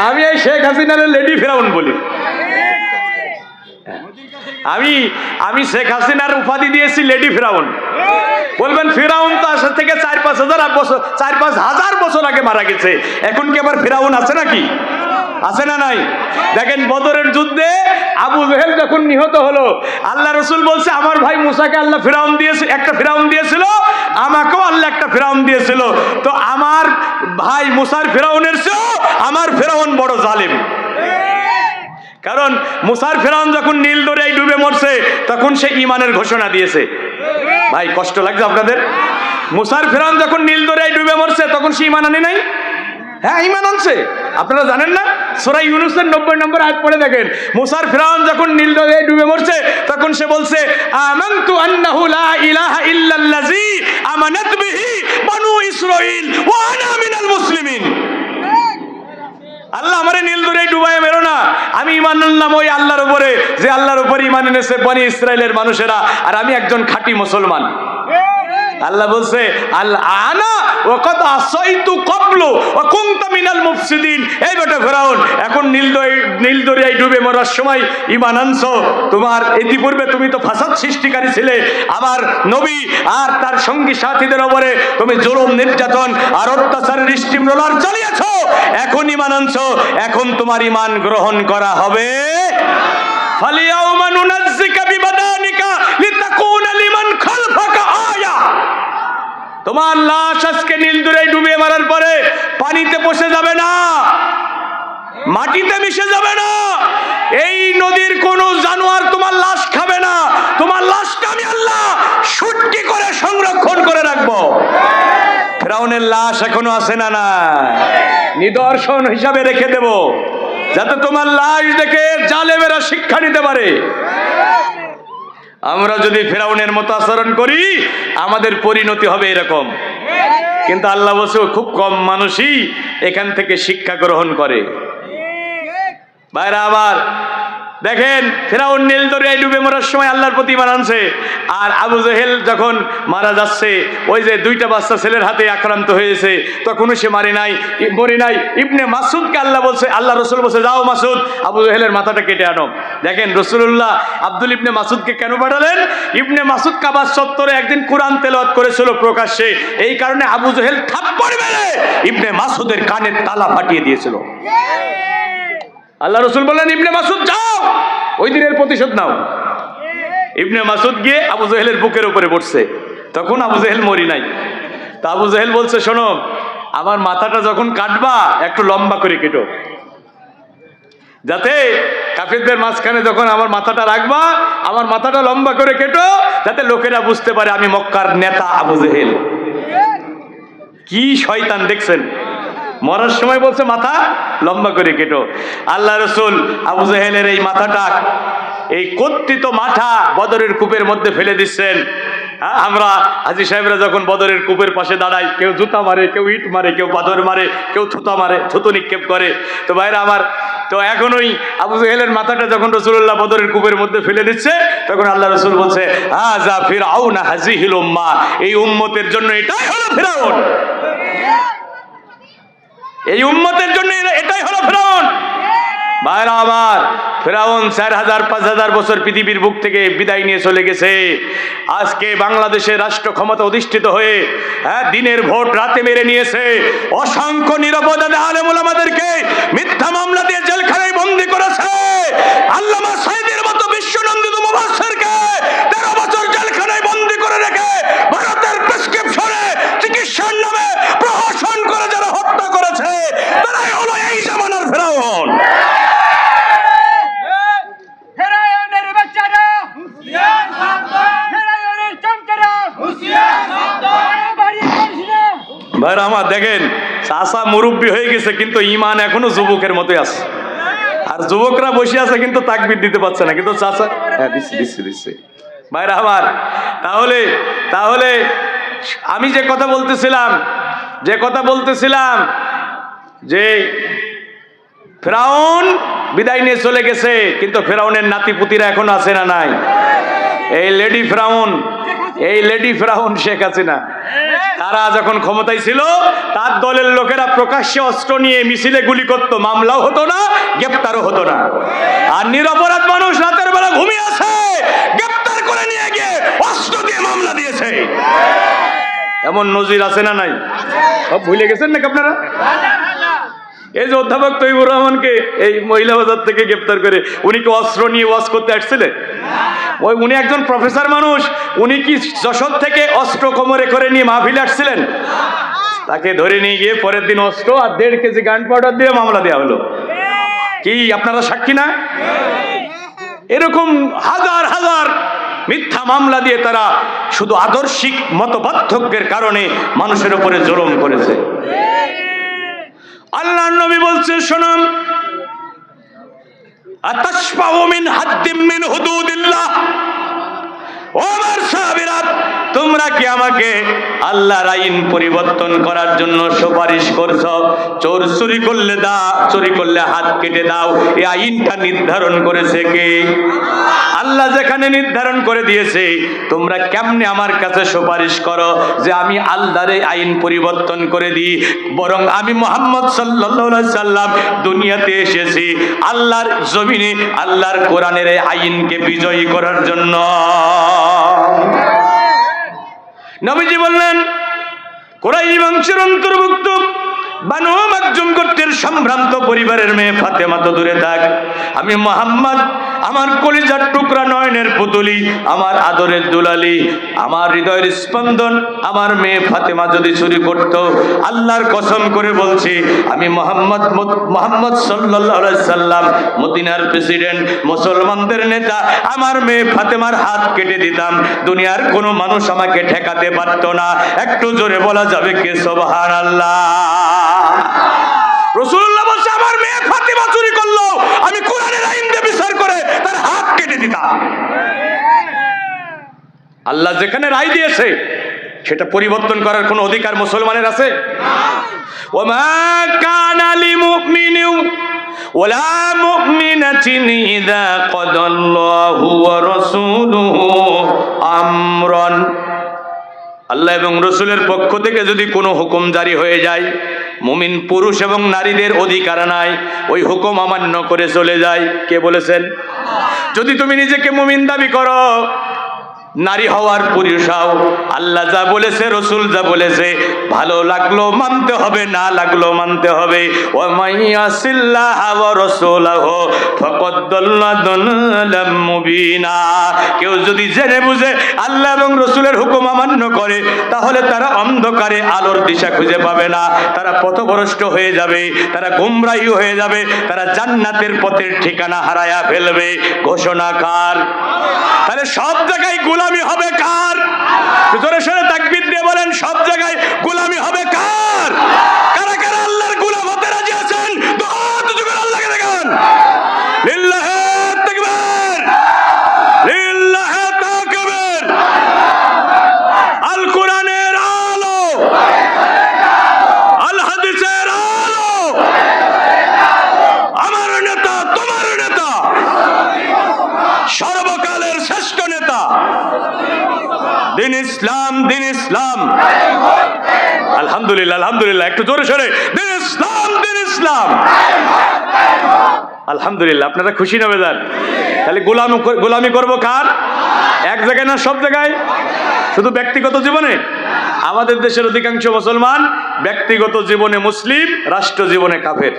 আমি এই শেখ হাসিনার লেডি ফিরাউন বলি। আমি শেখ হাসিনার উপাধি দিয়েছি লেডি ফিরাউন। বলবেন ফিরাউন তো আজ থেকে 4-5 হাজার বছর আগে মারা গেছে, এখন কি আবার ফিরাউন আছে নাকি? আছে না নাই? দেখেন বদরের যুদ্ধে আবু জেহেল যখন নিহত হলো, আল্লাহ রাসূল বলছে আমার ভাই মুসাকে আল্লাহ ফিরাউন দিয়েছে, একটা ফিরাউন দিয়েছিল, আমাকেও আল্লাহ একটা ফিরাউন দিয়েছিল, তো আমার ভাই মুসার ফিরাউনের চেয়েও আমার ফিরাউন বড় জালিম। কারণ মুসার ফিরাউন যখন নীল দরিয়ায় ডুবে মরছে তখন সে ঈমানের ঘোষণা দিয়েছে। ভাই কষ্ট লাগছে আপনাদের? মুসার ফিরাউন যখন নীল দরিয়ায় ডুবে মরছে তখন সে ঈমান আনে নাই? হ্যাঁ, ঈমান আনছে। আপনারা জানেন না? সূরা ইউনূসের 90 নম্বর আয়াত পড়ে দেখেন। মুসার ফিরাউন যখন নীল দরিয়ায় ডুবে মরছে তখন সে বলছে, আমানতু আন্নাহু লা ইলাহা ইল্লাল্লাযী আমানাত বিহি বানু ইসরাঈল ওয়া আনা মিনাল মুসলিমিন। আল্লাহ আমারে নীল দরিয়ায় ডুবায় মেরো না, আমি ঈমান আনলাম ওই আল্লাহর উপরে যে আল্লাহর উপর ঈমান এনেছে বনি ইসরাইলের মানুষেরা, আর আমি একজন খাঁটি মুসলমান। আল্লাহ বলছে, আল আনা ওয়া কদ আসাইতু ক্বাবলু ওয়া কুনতু মিনাল মুফসিদিন। এই বেটা ফিরাউন, এখন নীল দরিয়ায় ডুবে মরার সময় ঈমান আনছো, তোমার ইতিপূর্বে তুমি তো ফাসাদ সৃষ্টিকারী ছিলে, আবার নবী আর তার সঙ্গী সাথীদের উপরে তুমি জুলুম নির্যাতন আর অত্যাচারের স্টিমরোলার চালিয়েছো, এখন ঈমান আনছো, এখন তোমার ঈমান গ্রহণ করা হবে। ফালিয়াউমা নুনাজ্জিকা বিবাদানিকা লিতাকুনা লিমান খালফাকা আয়া। তোমার লাশ আজকে নীলদুরাই ডুবিয়ে মারার পরে পানিতে পচে যাবে না, মাটিতে মিশে যাবে না। এই নদীর কোন জানোয়ার তোমার লাশ খাবে না। তোমার লাশটা আমি আল্লাহ শুটকি করে সংরক্ষণ করে রাখবো। ফিরাউনের লাশ এখনো আছে না? না, নিদর্শন হিসাবে রেখে দেব, যাতে তোমার লাশ দেখে জালেমেরা শিক্ষা নিতে পারে। আমরা যদি ফিরাউনের মতো আচরণ করি আমাদের পরিণতি হবে এরকম। কিন্তু আল্লাহ বলছে খুব কম মানুষই এখান থেকে শিক্ষা গ্রহণ করে। ভাইরা আমার, দেখেন ফিরাউন নীল দরিয়ায় ডুবে মরার সময় আল্লাহর প্রতি ঈমান আনছে, আর আবু জেহেল যখন মারা যাচ্ছে ওই যে দুইটা বাচ্চা ছেলের হাতে আক্রান্ত হয়েছে, তখনও সে মরে নাই। ইবনে মাসুদকে আল্লাহ বলছে, আল্লাহ রসুল বলছে, যাও মাসুদ আবু জেহেলের মাথাটা কেটে আনো। দেখেন রসুল্লাহ আব্দুল ইবনে মাসুদকে কেন পাঠালেন? ইবনে মাসুদ কাবা চত্বরে একদিন কোরআন তেলাওয়াত করেছিল প্রকাশ্যে, এই কারণে আবু জেহেল থাপ্পড় মেরে ইবনে মাসুদের কানের তালা ফাটিয়ে দিয়েছিল। আল্লাহ রসুল বললেন, ইবনে মাসুদ যাও, ওই দিনের প্রতিশোধ নাও। ইবনে মাসুদ গিয়ে আবু জেহেলের বুকের উপরে বসছে, তখন আবু জেহেল মরি নাই। তা আবু জেহেল বলছে, শোনো, আমার মাথাটা যখন কাটবা একটু লম্বা করে কেটো, যাতে কাফিরদের মাঝখানে যখন আমার মাথাটা রাখবা আমার মাথাটা লম্বা করে কেটো, যাতে লোকেরা বুঝতে পারে আমি মক্কার নেতা আবু জেহেল। কি শয়তান দেখছেন, মরার সময় বলছে মাথা লম্বা করে কেটো। আল্লাহ রসুল আবু জেহেলের এই মাথাটা, এই কর্তৃত মাথা বদরের কূপের মধ্যে ফেলে দিচ্ছেন। আমরা হাজী সাহেবরা যখন বদরের কূপের পাশে দাঁড়াই, কেউ জুতা মারে, কেউ ইট মারে, কেউ পাথর মারে, কেউ থুতা মারে, থুতু নিক্ষেপ করে। তো ভাইরা আমার, তো এখন ওই আবু জেহেলের মাথাটা যখন রসুল্লাহ বদরের কূপের মধ্যে ফেলে দিচ্ছে, তখন আল্লাহ রসুল বলছে, হাযা ফিরআউন হাযিহিল উম্মাহ, এই উম্মতের জন্য এটাই হলো ফিরআউন, এই উম্মতের জন্য এটাই হলো ফিরআউন। ভাইরা আমার, ফিরআউন 4000-5000 বছর পৃথিবীর বুক থেকে বিদায় নিয়ে চলে গেছে। আজকে বাংলাদেশের রাষ্ট্র ক্ষমতা অধিষ্ঠিত হয়ে দিনের ভোট রাতে মেরে নিয়েছে। অসংখ্য নিরপরাধ আলেম ওলামাদেরকে মিথ্যা মামলা দিয়ে জেলখানায় বন্দী করেছে। আল্লামা সাঈদীর মতো বিশ্বনন্দিত মুফাসসিরকে 13 বছর জেলখানায় বন্দী করে রেখে ভারতের প্রেসক্রিপশনে চিকিৎসার নামে প্রহসন করে যারা হত্যা করেছে, তারাই হলো এই জামানার ফিরআউন। ভাইরা আমার, দেখেন চাচা মুরব্বী হয়ে গেছে কিন্তু ঈমান এখনো যুবকের মতোই আছে। আর যুবকরা বসে আছে কিন্তু তাকবীর দিতে পারছে না, কিন্তু চাচা দিচ্ছে। ভাইরা আমার, তাহলে আমি যে কথা বলতেছিলাম যে ফিরআউন বিদায় নিয়ে চলে গেছে, কিন্তু ফিরআউনের নাতিপুতিরা এখনো আছে না নাই? এই লেডি ফিরআউন শেখ হাসিনা, তারা যখন ক্ষমতায় ছিল তার দলের লোকেরা প্রকাশ্যে অস্ত্র নিয়ে মিছিলে গুলি করত, মামলাও হতো না, গ্রেফতারও হতো না। আর নিরপরাধ মানুষ রাতের বেলা ঘুমিয়ে আছে, গ্রেফতার করে নিয়ে গিয়ে অস্ত্র দিয়ে মামলা দিয়েছে। এমন নজির আছে না নাই? সব ভুলে গেছেন নাকি আপনারা? এই যে অধ্যাপক তৈবুর রহমানকে এই মহিলা বাজার থেকে গ্রেফতার করে, উনি কি অস্ত্র নিয়ে ওয়াজ করতে আসছিলেন? উনি একজন প্রফেসর মানুষ, উনি কি যশোর থেকে অস্ত্র কোমরে করে নিয়ে মাহফিলে আসছিলেন? তাকে ধরে নিয়ে গিয়ে পরের দিন অস্ত্র আর 1.5 কেজি গান পাউডার দিয়ে মামলা দেওয়া হলো। কি আপনারা সাক্ষী না? এরকম হাজার হাজার মিথ্যা মামলা দিয়ে তারা শুধু আদর্শিক মতপার্থক্যের কারণে মানুষের উপরে জুলুম করেছে। আল্লাহর নবী বলছে, শোনাম, আতাশফাউ মিন হাদ্দিম মিন হুদুদিল্লাহ, ও আমার সাহাবীরা, তোমরা কি আমাকে আল্লাহর আইন পরিবর্তন করার জন্য সুপারিশ করছো? চোর চুরি করলে হাত কেটে দাও, এই আইনটা নির্ধারণ করেছে কে? আল্লাহ যেখানে নির্ধারণ করে দিয়েছে, তোমরা কেমনে আমার কাছে সুপারিশ করো যে আমি আল্লাহর এই আইন পরিবর্তন করে দিই? বরং আমি মুহাম্মদ সাল্লাল্লাহু আলাইহি সাল্লাম দুনিয়াতে এসেছি আল্লাহর জমিনে আল্লাহর কোরআনের এই আইনকে বিজয়ী করার জন্য। নবীজি বললেন, কুরাইশ বংশের অন্তর্ভুক্ত বানু মাখজুম গোত্রের সম্ভ্রান্ত পরিবারের মেয়ে ফাতেমা তো দূরে থাক, আমি মুহাম্মদ আমার কলিজার টুকরা নয়নের পুতুলি, আমার আদরের দুলালি, আমার হৃদয়ের স্পন্দন, আমার মেয়ে ফাতেমা যদি চুরি করত, আল্লাহর কসম করে বলছি আমি মুহাম্মদ সাল্লাল্লাহু আলাইহি সাল্লাম, মদিনার প্রেসিডেন্ট, মুসলমানদের নেতা, আমার মেয়ে ফাতেমার হাত কেটে দিতাম। দুনিয়ার কোনো মানুষ আমাকে ঠেকাতে পারত না। একটু জোরে বলা যাবে কে সুবহানাল্লাহ? রাসূলুল্লাহ বলছে আমার মেয়ে ফাতেমা চুরি করলো, আমি কোরআনের আইন দিয়ে বিচার করে তার হাত কেটে দিতাম। আল্লাহ যেখানে রায় দিয়েছে সেটা পরিবর্তন করার কোনো অধিকার মুসলমানের আছে? ওমা কানা লিমুমিনিন ওয়ালা মুমিনাতিন ইযা কাদাল্লাহু ওয়া রাসূলুহু আমরান, আল্লাহ এবং রাসূলের পক্ষ থেকে যদি কোনো হুকুম জারি হয়ে যায়, মুমিন পুরুষ এবং নারীদের অধিকার নাই ওই হুকুম অমান্য করে চলে যায়। কে বলেছেন? যদি তুমি নিজেকে মুমিন দাবি করো, নারী হওয়ার পুরুষ হও, আল্লাহ যা বলেছে রাসূল যা বলেছে ভালো লাগলো মানতে হবে, না লাগলো মানতে হবে। ওয়া মাইয়াসিল্লাহ ওয়া রাসূলহু ফাকাদ দাল্লা দালালাম মুবিনা, কেউ যদি জেনে বুঝে আল্লাহ এবং রাসূলের হুকুম অমান্য করে তাহলে তারা অন্ধকারে আলোর দিশা খুঁজে পাবে না, তারা পথভ্রষ্ট হয়ে যাবে, তারা গোমরাহী হয়ে যাবে, তারা জান্নাতের পথের ঠিকানা হারায়া ফেলবে। ঘোষণা কার? তাহলে সব জায়গায় গোলামি হবে কার? জোরে সোরে তাকবীর দিয়ে বলেন সব জায়গায় গোলামি হবে কার? কারা কারা আল্লাহর গোলাম হতে রাজি আছেন? দুহাত উঁচু করে আল্লাহকে দেখান। লিল্লাহি তাকবীর, লিল্লাহি তাকবীর। আল কোরআনের আলো, আল হাদিসের আলো, আমার নেতা তোমার নেতা, সর্বকালের শ্রেষ্ঠ নেতা, দিন ইসলাম, দিন ইসলাম। আলহামদুলিল্লাহ, আলহামদুলিল্লাহ, একটু জোরে সরে দিন ইসলাম, দিন ইসলাম। আলহামদুলিল্লাহ, আপনারা খুশি না বেজার? তাহলে গোলামি করবো কার? এক জায়গায় না সব জায়গায়? শুধু ব্যক্তিগত জীবনে? আমাদের দেশের অধিকাংশ মুসলমান ব্যক্তিগত জীবনে মুসলিম, রাষ্ট্র জীবনে কাফের।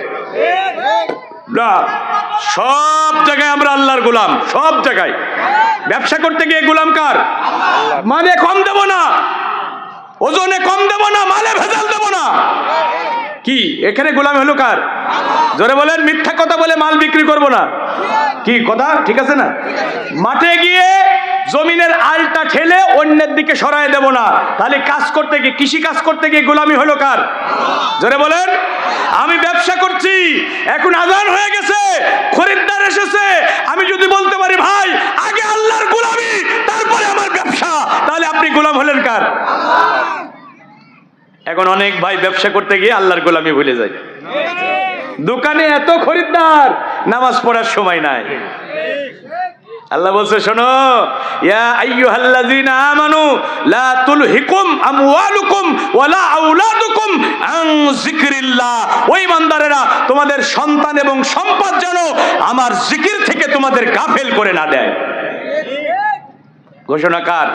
না, সব জায়গায় আমরা আল্লাহর গোলাম, সব জায়গায়। ব্যবসা করতে গিয়ে গোলাম কার? মানে কম দেব না, ওজনে কম দেব না, মালে ভেজাল দেব না। কি এখানে গোলাম হলো কার? জোরে বলেন। মিথ্যা কথা বলে মাল বিক্রি করব না। কি কথা ঠিক আছে না? মাঠে গিয়ে জমিনের আলটা ঠেলে অন্যের দিকে সরায় দেব না। তাহলে কাজ করতে গিয়ে, কৃষি কাজ করতে গিয়ে গোলামি হলো কার? জোরে বলেন। আমি ব্যবসা করছি, এখন আজান হয়ে গেছে, খরিদ্দার এসেছে, আমি যদি বলতে পারি ভাই আগে আল্লাহর গোলামি তারপরে আমার ব্যবসা, তাহলে আপনি গোলাম হলেন কার? এখন অনেক ভাই ব্যবসা করতে গিয়ে আল্লাহর গোলামি ভুলে যায়। দোকানে এত খরিদ্দার, নামাজ পড়ার সময় নাই। আল্লাহ বলছে শোনো, ইয়া আইয়ুহাল্লাযীনা আমানু লা তুলহিকুম আমওয়ালুকুম ওয়ালা আওলাদুকুম আন যিকরিল্লাহ। ওই ইমানদারেরা, তোমাদের সন্তান এবং সম্পদ যেন আমার জিকির থেকে তোমাদের গাফেল করে না দেয়। ঘোষণা কার?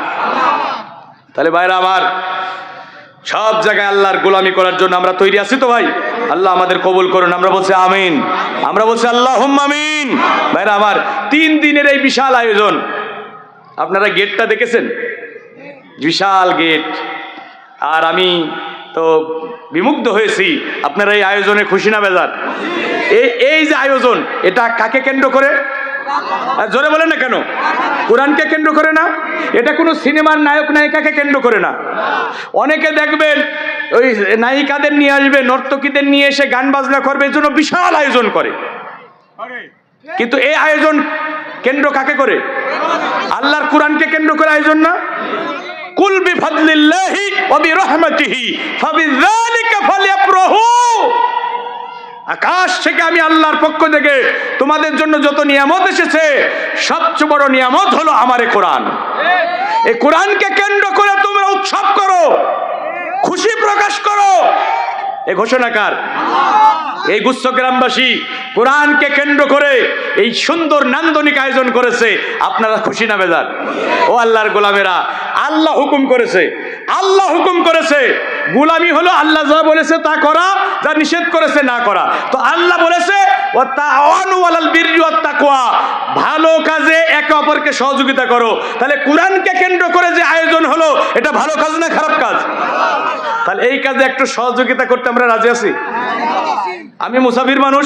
তাহলে ভাইরা আমার, সব জায়গায় আল্লাহর গোলামি করার জন্য আমরা তৈরি আছি তো ভাই? আল্লাহ আমাদের কবুল করুন। আমরা বলছি আমিন, আমরা বলছি আল্লাহুম্মা আমিন। ভাইরা আমার, 3 দিনের এই বিশাল আয়োজন, আপনারা গেটটা দেখেছেন? বিশাল গেট। আর আমি তো বিমুগ্ধ হয়েছি। আপনারা এই আয়োজনে খুশি না বেজার? এই যে আয়োজন, এটা কাকে কেন্দ্র করে? জোরে বলেন না কেন? কোরআনকে কেন্দ্র করে না? এটা কোনো সিনেমার নায়ক নায়িকাকে কেন্দ্র করে না। অনেকে দেখবেন ওই নায়িকাদের নিয়ে আসবে, নর্তকীদের নিয়ে এসে গান বাজনা করবে, এর জন্য বিশাল আয়োজন করে। কিন্তু এই আয়োজন কেন্দ্র কাকে করে? আল্লাহর কোরআনকে কেন্দ্র করে আয়োজন না? কুল বিফাদলিল্লাহি ওয়া বিরহমাতিহি ফাবিযালিকা ফালইফরাহু। আকাশ থেকে আমি আল্লাহর পক্ষ থেকে তোমাদের জন্য যত নিয়ামত এসেছে, সবচেয়ে বড় নিয়ামত হলো আমার এই কোরআন। এই কোরআনকে কেন্দ্র করে তোমরা উৎসব করো, খুশি প্রকাশ করো। এই ঘোষণা কার? এই গুচ্ছ গ্রামবাসী কোরআনকে কেন্দ্র করে এই সুন্দর নান্দনিক আয়োজন করেছে। আপনারা খুশি না বেজার? ও আল্লাহর গোলামেরা, আল্লাহ হুকুম করেছে, আল্লাহ হুকুম করেছে। গোলামি হলো আল্লাহ যা বলেছে তা করা, যা নিষেধ করেছে না করা। তো আল্লাহ বলেছে ওয়াতাআওয়ানু আলাল বিররি ওয়াত তাকওয়া, ভালো কাজে একে অপরকে সহযোগিতা করো। তাহলে কোরআনকে কেন্দ্র করে যে আয়োজন হলো এটা ভালো কাজ না খারাপ কাজ? তাহলে এই কাজে একটু সহযোগিতা করতে আমরা রাজি আছি। আমি মুসাফির মানুষ,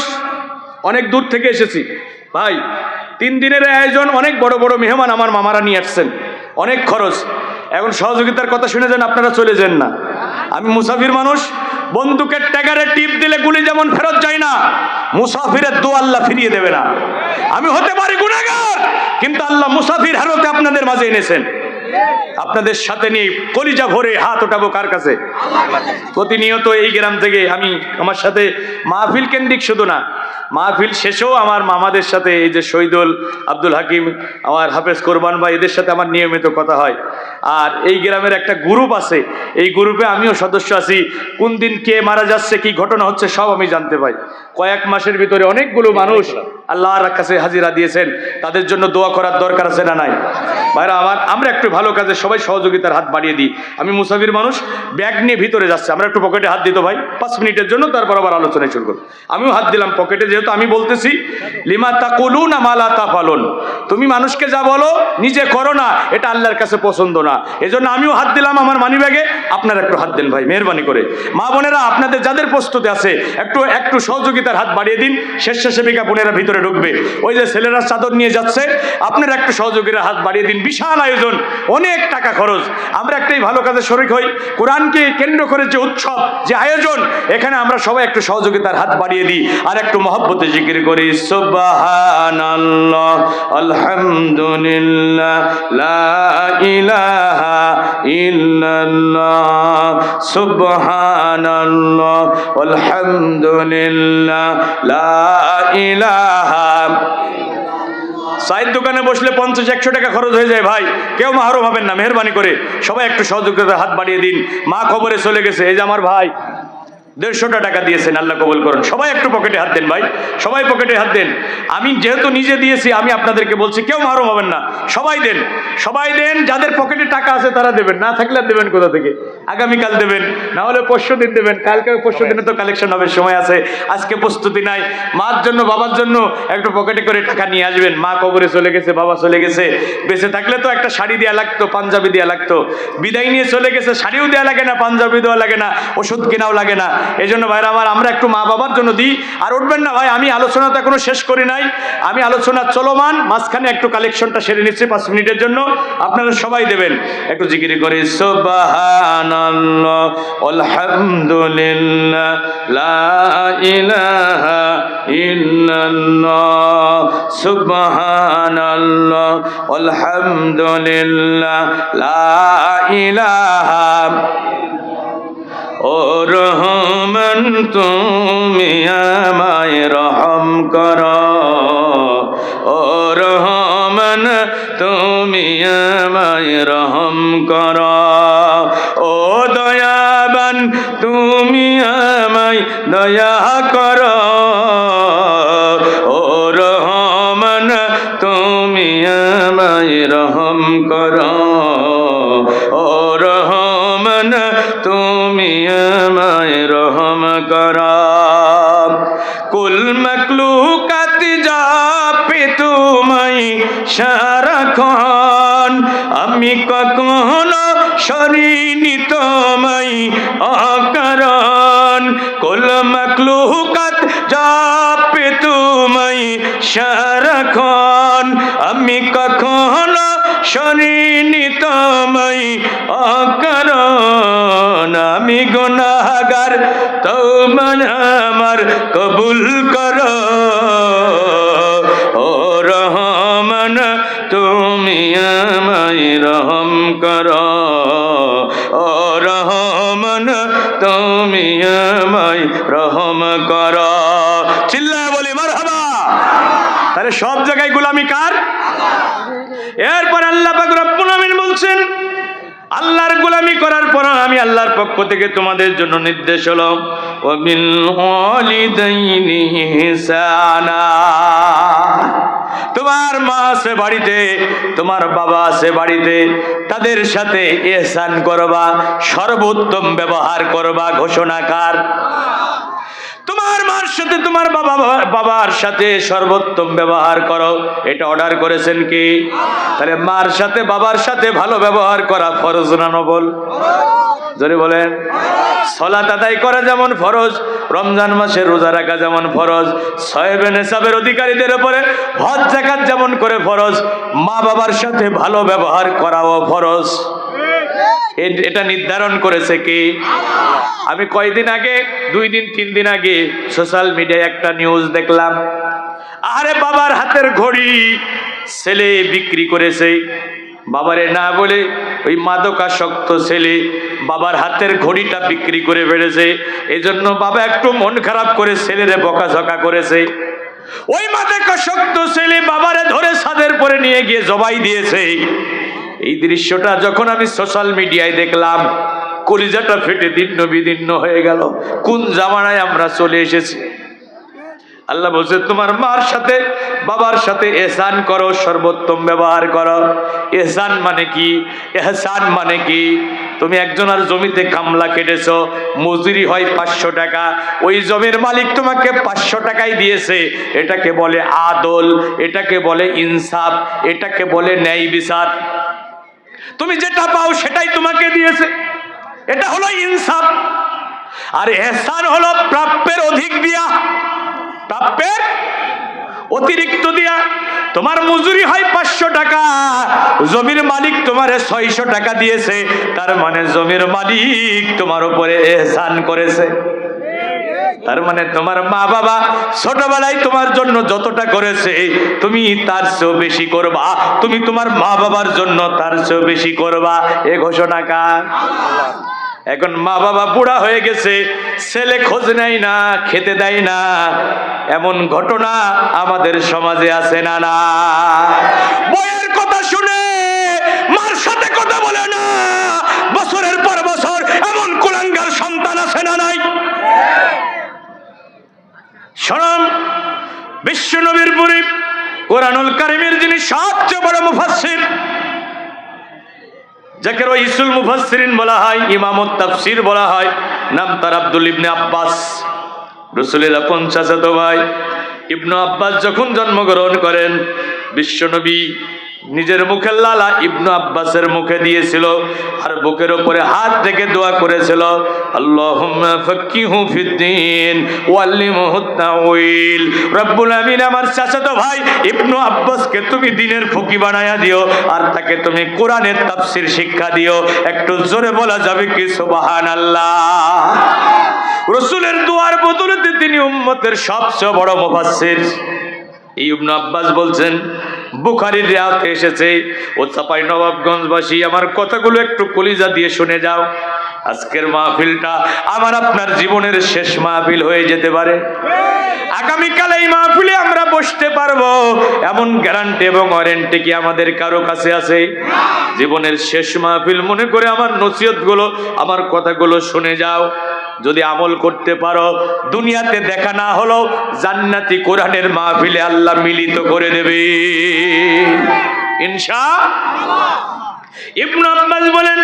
অনেক দূর থেকে এসেছি ভাই। 3 দিনের আয়োজন, অনেক বড় বড় মেহমান আমার মামারা নিয়ে আসছেন, অনেক খরচ। এখন সহযোগিতার কথা শুনে যান, আপনারা চলে যান না। আমি মুসাফির মানুষ, বন্দুকের ট্যাগারে টিপ দিলে গুলি যেমন ফেরত যায় না, মুসাফিরের দোয়া আল্লাহ ফিরিয়ে দেবে না। আমি হতে পারি গুনাহগার, কিন্তু আল্লাহ মুসাফির হালতে আপনাদের মাঝে এনেছেন। আপনাদের সাথে নিয়ে কলিজা ভরে হাত ওঠাবো কার কাছে? প্রতিনিয়ত এই গ্রাম থেকে আমি, আমার সাথে মাহফিল কেন্দ্রিক শুধু না, মাহফিল শেষেও আমার মামাদের সাথে, এই যে শহীদুল, আব্দুল হাকিম, আমার হাফেজ কোরবান ভাই, এদের সাথে আমার নিয়মিত কথা হয়। আর এই গ্রামের একটা গ্রুপ আছে, এই গ্রুপে আমিও সদস্য আছি। কোন দিন কে মারা যাচ্ছে, কি ঘটনা হচ্ছে সব আমি জানতে পাই। কয়েক মাসের ভিতরে অনেকগুলো মানুষ আল্লাহর কাছে হাজিরা দিয়েছেন, তাদের জন্য দোয়া করার দরকার আছে না নাই? ভাইরা আমার, আমরা একটু ভালো কাজে সবাই সহযোগিতার হাত বাড়িয়ে দিই। আমি মুসাফির মানুষ, ব্যাগ নিয়ে ভিতরে যাচ্ছে, আমরা একটু পকেটে হাত দিত ভাই 5 মিনিটের জন্য, তারপর আবার আলোচনায় শুরু করব। আমিও হাত দিলাম পকেটে, যেহেতু আমি বলতেছি লিমা তাকুলুনা মা লা তাফালুন, তুমি মানুষকে যা বলো নিজে করো না, এটা আল্লাহর কাছে পছন্দ না। এজন্য আমিও হাত দিলাম আমার মানি ব্যাগে, আপনারা একটু হাত দেন ভাই মেহেরবানি করে। মা বোনেরা আপনাদের যাদের প্রস্তুতি আছে একটু সহযোগিতার হাত বাড়িয়ে দিন। স্বেচ্ছাসেবিকা বোনেরা ভিতরে ঢুকবে, ওই যে ছেলেরা চাদর নিয়ে যাচ্ছে, আপনারা একটু সহযোগিতার হাত বাড়িয়ে দিন। বিশাল আয়োজন, অনেক টাকা খরচ। আমরা একটাই ভালো কাজে শরীক হই, কোরআনকে কেন্দ্র করে যে উৎসব, যে আয়োজন, এখানে আমরা সবাই একটু সহযোগিতার হাত বাড়িয়ে দিই আর একটু মহব্বতে জিকির করি সুবহানাল্লাহ আলহামদুলিল্লাহ লা ইলাহা ইল্লাল্লাহ সুবহানাল্লাহ আলহামদুলিল্লাহ লা ইলাহা। চায়ের দোকানে বসলে 50-100 টাকা খরচ হয়ে যায় ভাই, কেউ মাহরুম হবেন না, মেহেরবানি করে সবাই একটু সহযোগিতার হাত বাড়িয়ে দিন। মা খবরে চলে গেছে, এই যে আমার ভাই 150 টাকা দিয়েছেন, আল্লাহ কবুল করুন। সবাই একটু পকেটে হাত দেন ভাই, সবাই পকেটে হাত দেন। আমি যেহেতু নিজে দিয়েছি, আমি আপনাদেরকে বলছি কেউ মাহরুম হবেন না, সবাই দেন, সবাই দেন। যাদের পকেটে টাকা আছে তারা দেবেন, না থাকলে দেবেন কোথা থেকে? আগামীকাল দেবেন, না হলে পরশু দিন দেবেন। কালকে পরশু দিনে তো কালেকশন হবে, সময় আছে, আজকে প্রস্তুতি নাই। মার জন্য, বাবার জন্য একটু পকেটে করে টাকা নিয়ে আসবেন। মা কবরে চলে গেছে, বাবা চলে গেছে, বেঁচে থাকলে তো একটা শাড়ি দেওয়া লাগতো, পাঞ্জাবি দেওয়া লাগতো। বিদায় নিয়ে চলে গেছে, শাড়িও দেওয়া লাগে না, পাঞ্জাবি দেওয়া লাগে না, ওষুধ কেনাও লাগে না। এই জন্য ভাইরা আমার, আমরা একটু মা বাবার জন্য দিই। আর উঠবেন না ভাই, আমি আলোচনা তো এখনো শেষ করি নাই, আমি আলোচনা চলমান, মাঝখানে একটু কালেকশনটা সেরে নিচ্ছি 5 মিনিটের জন্য, আপনারা সবাই দেবেন। একটু জিকির করে সুবহানাল্লাহ আলহামদুলিল্লাহ লা ইলাহা ইল্লাল্লাহ সুবহানাল্লাহ আলহামদুলিল্লাহ লা ইলাহা। ও রহমান তুমি আমায় রহম করো, ও রহমান তুমি আমায় রহম করো, ও দয়াবান তুমি আমায় দয়া করো, ও রহমান তুমি আমায় রহম করো, ও রহমান তুমি আমায় রহম করো। কুল মখলুকাত যাপে তোমায় সারাক্ষণ, আমি কখনো সরিনি তোমায় অকারণ। কুল মখলুকাত যাপে তোমায় সারাক্ষণ, আমি কখনো সরিনি তোমায় অকারণ। আমি গুনাহগার, তওবা আমার কবুল করো, ও রহমান তুমি আমায় রহম করো, ও রহমান তুমি আমায় রহম করো। চিল্লায় বলি মারহাবা। তাহলে সব জায়গায় গোলামি কার? এরপর আল্লাহ পাক রব্বুল আমিন বলছেন, আল্লাহর গোলামি করার পর আমি আল্লাহর পক্ষ থেকে তোমাদের জন্য নির্দেশ হলো ওয়া বিল ওয়ালিদাইনি ইহসানা। তোমার মা আছে বাড়িতে, তোমার বাবা আছে বাড়িতে, তাদের সাথে ইহসান করবা, সর্বোত্তম ব্যবহার করবা। ঘোষণা কার? মার সাথে তোমার বাবার সাথে সর্বোত্তম ব্যবহার করো, এটা অর্ডার করেছেন কি? তাহলে মার সাথে বাবার সাথে ভালো ব্যবহার করা ফরজ না নফল? জোরে বলেন। সালাত আদায় করা যেমন ফরজ, রমজান মাসে রোজা রাখা যেমন ফরজ, সাহেবে নেশাবের অধিকারীদের উপরে হজ যাকাত যেমন করে ফরজ, মা বাবার সাথে ভালো ব্যবহার করাও ফরজ। এটা নির্ধারণ করেছে কি? আমি কয়দিন আগে, 2 দিন 3 দিন আগে সোশ্যাল মিডিয়ায় একটা নিউজ দেখলাম। আরে বাবার হাতের ঘড়ি ছেলে বিক্রি করেছে, বাবারে না বলে ওই মাদকাসক্ত ছেলে বাবার হাতের ঘড়িটা বিক্রি করে ফেলেছে। এই জন্য বাবা একটু মন খারাপ করে ছেলেরে বকাঝকা করেছে। ওই মাদকাসক্ত ছেলে বাবারে ধরে ছাদের পরে নিয়ে গিয়ে জবাই দিয়েছে। এই দৃশ্যটা যখন আমি সোশ্যাল মিডিয়ায় দেখলাম, কলিজাটা ফেটে দীর্ণ বিদীর্ণ হয়ে গেল। কোন জামানায় আমরা চলে এসেছি? আল্লাহ বলছে তোমার মার সাথে বাবার সাথে এহসান করো, সর্বোত্তম ব্যবহার করো। এহসান মানে কি? এহসান মানে কি? তুমি একজনের জমিতে কামলা কেটেছো, মজুরি হয় 500 টাকা, ওই জমির মালিক তোমাকে 500 টাকাই দিয়েছে। এটাকে বলে আদল, এটাকে বলে ইনসাফ, এটাকে বলে ন্যায় বিচার। তুমি যেটা পাও সেটাই তোমাকে দিয়েছে, এটা হলো ইনসাফ। আর ইহসান হলো প্রাপ্যের অধিক দিয়া, প্রাপ্যের অতিরিক্ত দিয়া। তোমার মজুরি হয় 500 টাকা, জমির মালিক তোমারে 600 টাকা দিয়েছে, তার মানে জমির মালিক তোমার উপরে ইহসান করেছে। তার মানে তোমার মা বাবা ছোটবেলায় তোমার জন্য যতটা করেছে তুমি তার চেয়েও বেশি করবা, তুমি তোমার মা বাবার জন্য তার চেয়েও বেশি করবা। এ ঘোষণা কার? এখন মা বাবা বুড়া হয়ে গেছে, ছেলে খোঁজ নেয় না, খেতে দেয় না, এমন ঘটনা আমাদের সমাজে আছে না? না, বইয়ের কথা শুনে মার সাথে কথা বলে না, বছরের পর বছর এমন কুলাঙ্গার সন্তান আছে না নাই? শোনান, বিশ্ব নবীর পরে কোরআনুল কারীমের যিনি সবচেয়ে বড় মুফাসসির, যাকে রাইসুল মুফাসসিরিন বলা হয়, ইমামুত তাফসীর বলা হয়, নাম তার আব্দুল ইবনে আব্বাস, রাসূলের আপন চাচাতো ভাই। ইবনে আব্বাস যখন জন্মগ্রহণ করেন, বিশ্বনবী নিজের মুখের লালা ইবনে আব্বাসের মুখে দিয়েছিল, আর বুকের উপরে হাত রেখে দোয়া করেছিল, আল্লাহুম্মা ফাক্কিহু ফিদ্দীন ওয়াল্লিমহুত তাউইল। রব্বুল আমিন আমার চাচাতো ভাই ইবনে আব্বাসকে তুমি দ্বীনের ফকি বানায়া দিও, আর তাকে তুমি কোরআনের তাফসীর শিক্ষা দিও। একটু জোরে বলা যাবে কি সুবহানাল্লাহ? রাসূলের দোয়ার বদৌলতে তিনি উম্মতের সবচেয়ে বড় মুফাসসির। ইবনে আব্বাস বলছেন, বুখারীর রিওয়ায়াতে এসেছে, ও চাপাই নবাবগঞ্জবাসী আমার কথাগুলো একটু কলিজা দিয়ে শুনে যাও। আজকের মাহফিলটা আমার আপনার জীবনের শেষ মাহফিল হয়ে যেতে পারে। আগামীকাল এই মাহফিলে আমরা বসতে পারবো এমন গ্যারান্টি এবং ওয়ারেন্টি কি আমাদের কারো কাছে আছে? জীবনের শেষ মাহফিল মনে করে আমার নসিহতগুলো, আমার কথাগুলো শুনে যাও। যদি আমল করতে পারো, দুনিয়াতে দেখা না হলো জান্নাতি কোরআনের মাহফিলে আল্লাহ মিলিত করে দেবে ইনশাআল্লাহ। ইবনে আব্বাস বলেন,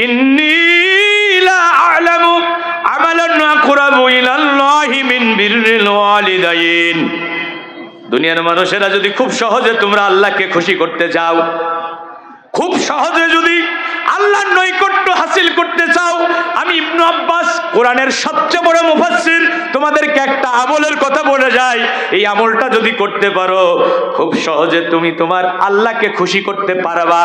ইন্নী লা আ'লামু আমালান আকরাবু ইলাল্লাহি মিন বিররিল ওয়ালিদাইন। দুনিয়ার মানুষেরা যদি খুব সহজে তোমরা আল্লাহকে খুশি করতে চাও, খুব সহজে যদি আল্লাহর নৈকট্য হাসিল করতে চাও, আমি ইবনে আব্বাস কোরআনের সবচেয়ে বড় মুফাসসির তোমাদেরকে একটা আমলের কথা বলে যাই। এই আমলটা যদি করতে পারো, খুব সহজে তুমি তোমার আল্লাহকে খুশি করতে পারবা।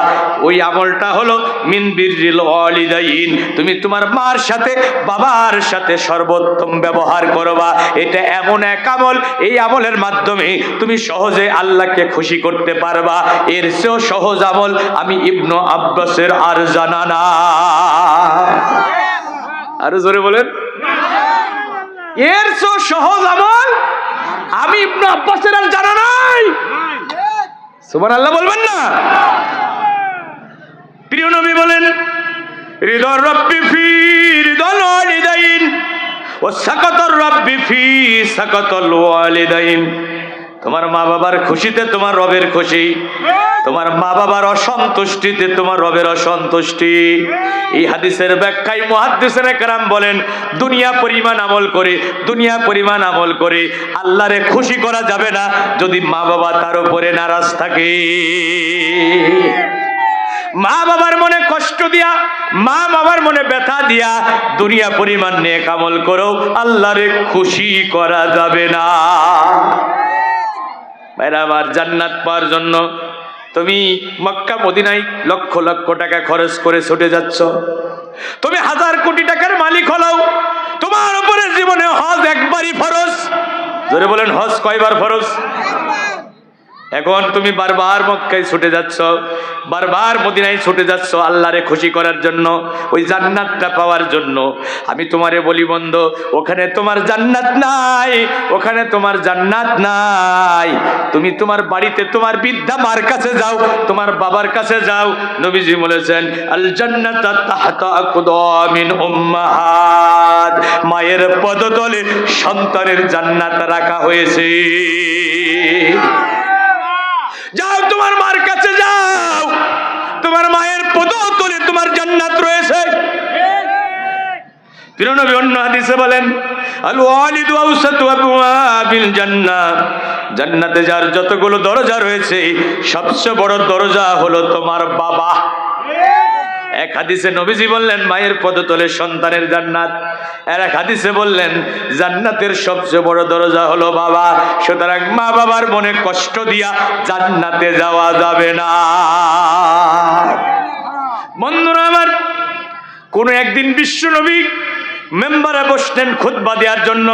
ওই আমলটা হলো মিন বিররিল ওয়ালিদাইন। তুমি তোমার মার সাথে বাবার সাথে সর্বোত্তম ব্যবহার করবা। এটা এমন এক আমল, এই আমলের মাধ্যমে তুমি সহজে আল্লাহকে খুশি করতে পারবা। এর চেয়েও সহজ আমল আমি ইবনে আব্বাসের আর জানা না। আরো জোরে বলেন, এর চেয়েও সহজ আমল আমি ইবনে আব্বাসের আর জানা নাই। সুবহানাল্লাহ বলবেন না? প্রিয় নবী বলেন, রিদার রাব্বি ফি রিদাল ওয়ালিদাইন ওয়া সাকাতার রাব্বি ফি সাকাতাল ওয়ালিদাইন। তোমার মা বাবার খুশিতে তোমার রবের খুশি, তোমার মা বাবার অসন্তুষ্টিতে তোমার রবের অসন্তুষ্টি। এই হাদিসের ব্যাখ্যায় মুহাদ্দিসিনে কেরাম বলেন, দুনিয়া পরিমাণ আমল করে আল্লাহরে খুশি করা যাবে না যদি মা বাবা তার উপরে নারাজ থাকে। মা বাবার মনে কষ্ট দিয়া, মা বাবার মনে ব্যথা দিয়া দুনিয়া পরিমাণ নেক আমল করো, আল্লাহরে খুশি করা যাবে না। ভাইরা আমার, জান্নাত পাওয়ার জন্য তুমি মক্কা মদিনায় লক্ষ লক্ষ টাকা খরচ করে ছুটে যাচ্ছ, তুমি 1000 কোটি টাকার মালিক হলেও তোমার উপরে জীবনে হজ একবারই ফরজ। জোরে বলেন, হজ কয়বার ফরজ? এখন তুমি বারবার মক্কায় ছুটে যাচ্ছ, বারবার মদিনায় ছুটে যাচ্ছ আল্লাহরে খুশি করার জন্য, ওই জান্নাতটা পাওয়ার জন্য। আমি তোমারে বলি বন্ধু, ওখানে তোমার জান্নাত নাই, ওখানে তোমার জান্নাত নাই। তুমি তোমার বাড়িতে তোমার বৃদ্ধা মার কাছে যাও, তোমার বাবার কাছে যাও। নবীজি বলেছেন, আল জান্নাতু তাহতা আকদামিন উম্মাহাত, মায়ের পদতলে সন্তানের জান্নাত রাখা হয়েছে। যাও, তোমার মার কাছে যাও, তোমার মায়ের পদতলে তোমার জান্নাত রয়েছে। প্রিয় নবী অন্য হাদিসে বলেন, আল ওয়ালিদু আওসাতু আবওয়াবিল জান্নাহ, জান্নাতে যার যতগুলো দরজা রয়েছে সবচেয়ে বড় দরজা হলো তোমার বাবা। এক হাদিসে নবীজি বললেন মায়ের পদতলে সন্তানের জান্নাত, আর এক হাদিসে বললেন জান্নাতের সবচেয়ে বড় দরজা হলো বাবা। সুতরাং মা বাবার মনে কষ্ট দিয়া জান্নাতে যাওয়া যাবে না। বন্ধুরা আমার, কোন একদিন বিশ্ব নবী মেম্বারে বসলেন খুতবা দেওয়ার জন্য।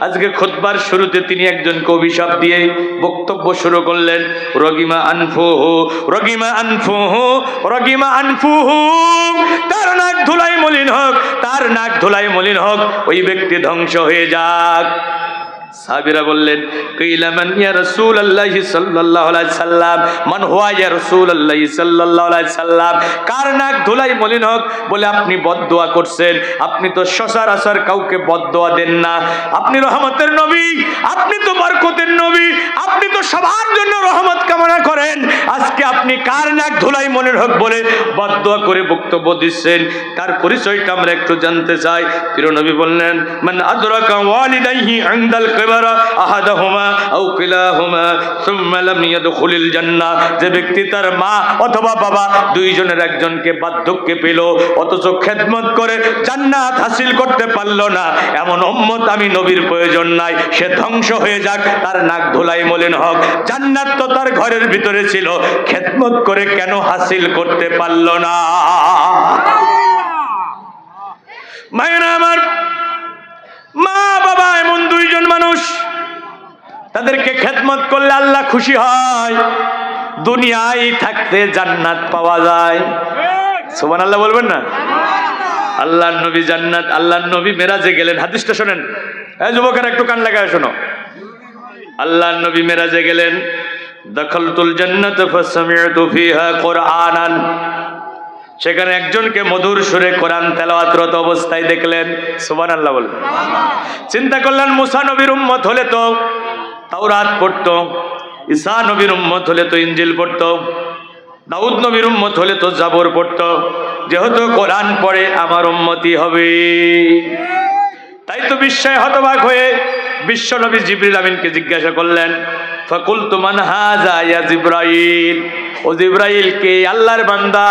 আজকে খুতবার শুরুতে তিনি একজনকে অভিশাপ দিয়ে বক্তব্য শুরু করলেন, রগিমা আনফুহু, রগিমা আনফুহু, রগিমা আনফুহু, তার নাক ধুলাই মলিন হোক, তার নাক ধুলাই মলিন হোক, ওই ব্যক্তি ধ্বংস হয়ে যাক। সাহাবীরা বললেন, কিলা মান ইয়া রাসূলুল্লাহ সাল্লাল্লাহু আলাইহি সাল্লাম, মান হুয়া ইয়া রাসূলুল্লাহ সাল্লাল্লাহু আলাইহি সাল্লাম, কার নাক ধুলাই মলিন হোক? বলে আপনি বদদোয়া করছেন, আপনি তো সচরাচর কাউকে বদদোয়া দেন না, আপনি রহমতের নবী, আপনি তো বরকতের নবী, আপনি তো সবার জন্য রহমত কামনা করেন, আজকে আপনি কার নাক ধুলাই মলিন হোক বলে বদদোয়া করে বক্তব্য দিচ্ছেন? তার পরিচয়টা আমরা একটু জানতে চাই। প্রিয় নবী বললেন, মান আদরাকা ওয়ালিদাইহি ইনদাল কিবারা আহাদাহুমা আও কিলাহুমা সুম্মা লাম ইয়াদখুলিল জান্নাহ, যে ব্যক্তি তার মা অথবা বাবা দুইজনের একজনকে বার্ধক্যে পেল অথচ খেদমত করে জান্নাত হাসিল করতে পারল না, এমন উম্মত আমি নবীর প্রয়োজন নাই, সে ধ্বংস হয়ে যাক, তার নাক ধুলাই মলিন হোক। জান্নাত তো তার ঘরের ভিতরে ছিল, খেদমত করে কেন হাসিল করতে পারল না? মায়েরা আমার, মা বাবা এমন দুইজন মানুষ, তাদেরকে খেদমত করলে আল্লাহ খুশি হয়, দুনিয়ায় থাকতে জান্নাত পাওয়া যায়। সুবহানাল্লাহ বলবেন না? আল্লাহর নবী জান্নাত, আল্লাহর নবী মেরাজে গেলেন। হাদিসটা শোনেন, এই যুবকেরা একটু কান লাগায় শোনো। আল্লাহর নবী মেরাজে গেলেন, দাখালতুল জান্নাত ফাসামি'তু ফিহা কুরআনান, সেখানে একজনকে মধুর সুরে কোরআন তেলাওয়াতরত অবস্থায় দেখলেন। সুবহানাল্লাহ বলেন। চিন্তা করলেন, মুসা নবীর উম্মত হলে তো তাওরাত পড়তো, ঈসা নবীর উম্মত হলে তো ইনজিল পড়তো, দাউদ নবীর উম্মত হলে তো জাবর পড়তো, যেহেতু কোরআন পড়ে আমার উম্মতি হবে। তাই তো বিস্ময়ে হতবাক হয়ে বিশ্ব নবী জিবরিল আমিনকে জিজ্ঞাসা করলেন, ফাকুলতু মান হাযা ইয়া জিবরাইল, ও জিবরাইল কে? আল্লাহর বান্দা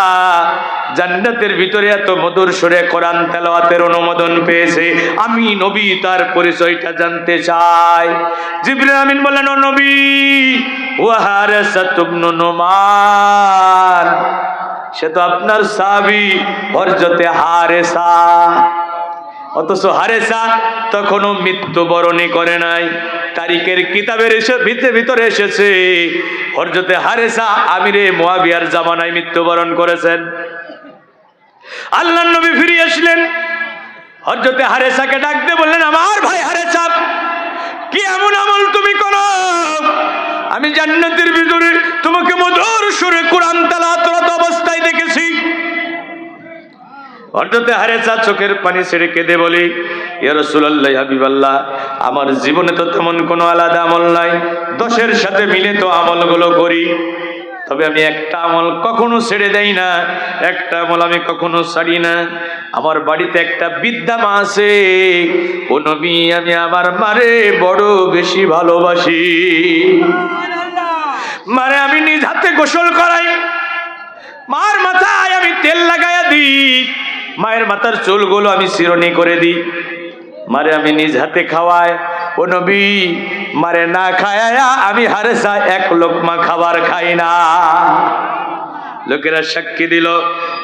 জান্নাতের ভিতরে এত মধুর সুরে কোরআন তেলাওয়াতের অনুমোদন পেয়েছে, আমি নবী তার পরিচয়টা জানতে চাই। জিবরিল আমিন বললেন, ও নবী, ওয়া হারিসা ইবনে নুমান, সে তো আপনার সাহাবী হযরতে হারেসা। অথচ হারেসা তখনও মৃত্যুবরণই করে নাই। তারিখের কিতাবের ভিতরে এসেছে হযরতে হারেসা আমিরে মুয়াবিয়ার জামানায় মৃত্যুবরণ করেছেন। আল্লাহর নবী ফিরে আসলেন, হযরতে হারেসাকে ডাক দিয়ে বললেন, আমার ভাই হারেসা, কি এমন আমল তুমি করো? আমি জান্নাতের ভিতরে তোমাকে মধুর সুরে কোরআন তেলাওয়াত অবস্থায় দেখেছি। হঠাৎ হারেসা চোখের পানি ছেড়ে কেঁদে বলি, ইয়া রাসূলুল্লাহ, হাবিবাল্লাহ, আমার জীবনে তো তেমন কোনো আলাদা আমল নাই, 10-এর সাথে মিলে তো আমলগুলো করি, তবে আমি একটা আমল কখনো ছেড়ে দেই না, একটা আমল আমি কখনো ছাড়ি না। আমার বাড়িতে একটা বৃদ্ধা মা আছে, ও নবী, আমি আমার মারে বড় বেশি ভালোবাসি। মারে আমি নিজ হাতে গোসল করাই, মার মাথায় আমি তেল লাগাইয়া দিই, মায়ের মাথার চুলগুলো আমি চিরুনি করে দিই, মারে আমি নিজ হাতে খাওয়াই। ও নবী, মারে না খায়া আমি হারেসা এক লোকমা খাবার খাই না। লোকেরা সাক্ষী দিল,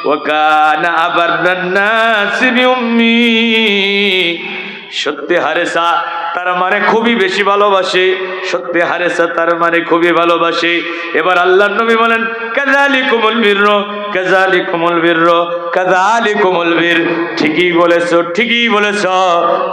ওয়াকানা আবাররান নাসি বিউম্মি, সত্যি হারেসা তার মানে খুবই বেশি ভালোবাসে, সত্যি হারেসা তার মানে খুবই ভালোবাসে। এবার আল্লাহর নবী বলেন, কাযালিকুমুল বিরর, কাযালিকুমুল বিরর, কাযালিকুমুল বির, ঠিকই বলেছো, ঠিকই বলেছো।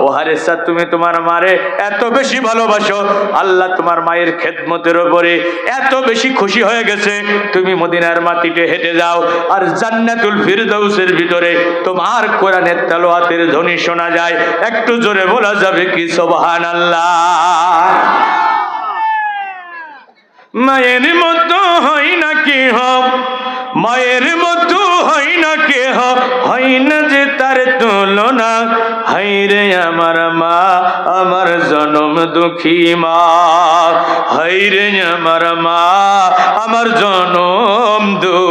ও হারেসা, তুমি তোমার মারে এত বেশি ভালোবাসো, আল্লাহ তোমার মায়ের খেদমতের উপরে এত বেশি খুশি হয়ে গেছে, তুমি মদিনার মাটিতে হেঁটে যাও আর জান্নাতুল ফিরদাউসের ভিতরে তোমার কোরআনের তেলাওয়াতের ধ্বনি শোনা যায়। একটু জোরে বলা যাবে কি সুবহানাল্লাহ? মায়ের মতো হয় না কেহ, মায়ের মতো হয় না কেহ, হয় না যে তার তুলনা, হায়রে আমার মা, আমার জনম দুঃখী মা, হায়রে আমার মা, আমার জনম দুঃখী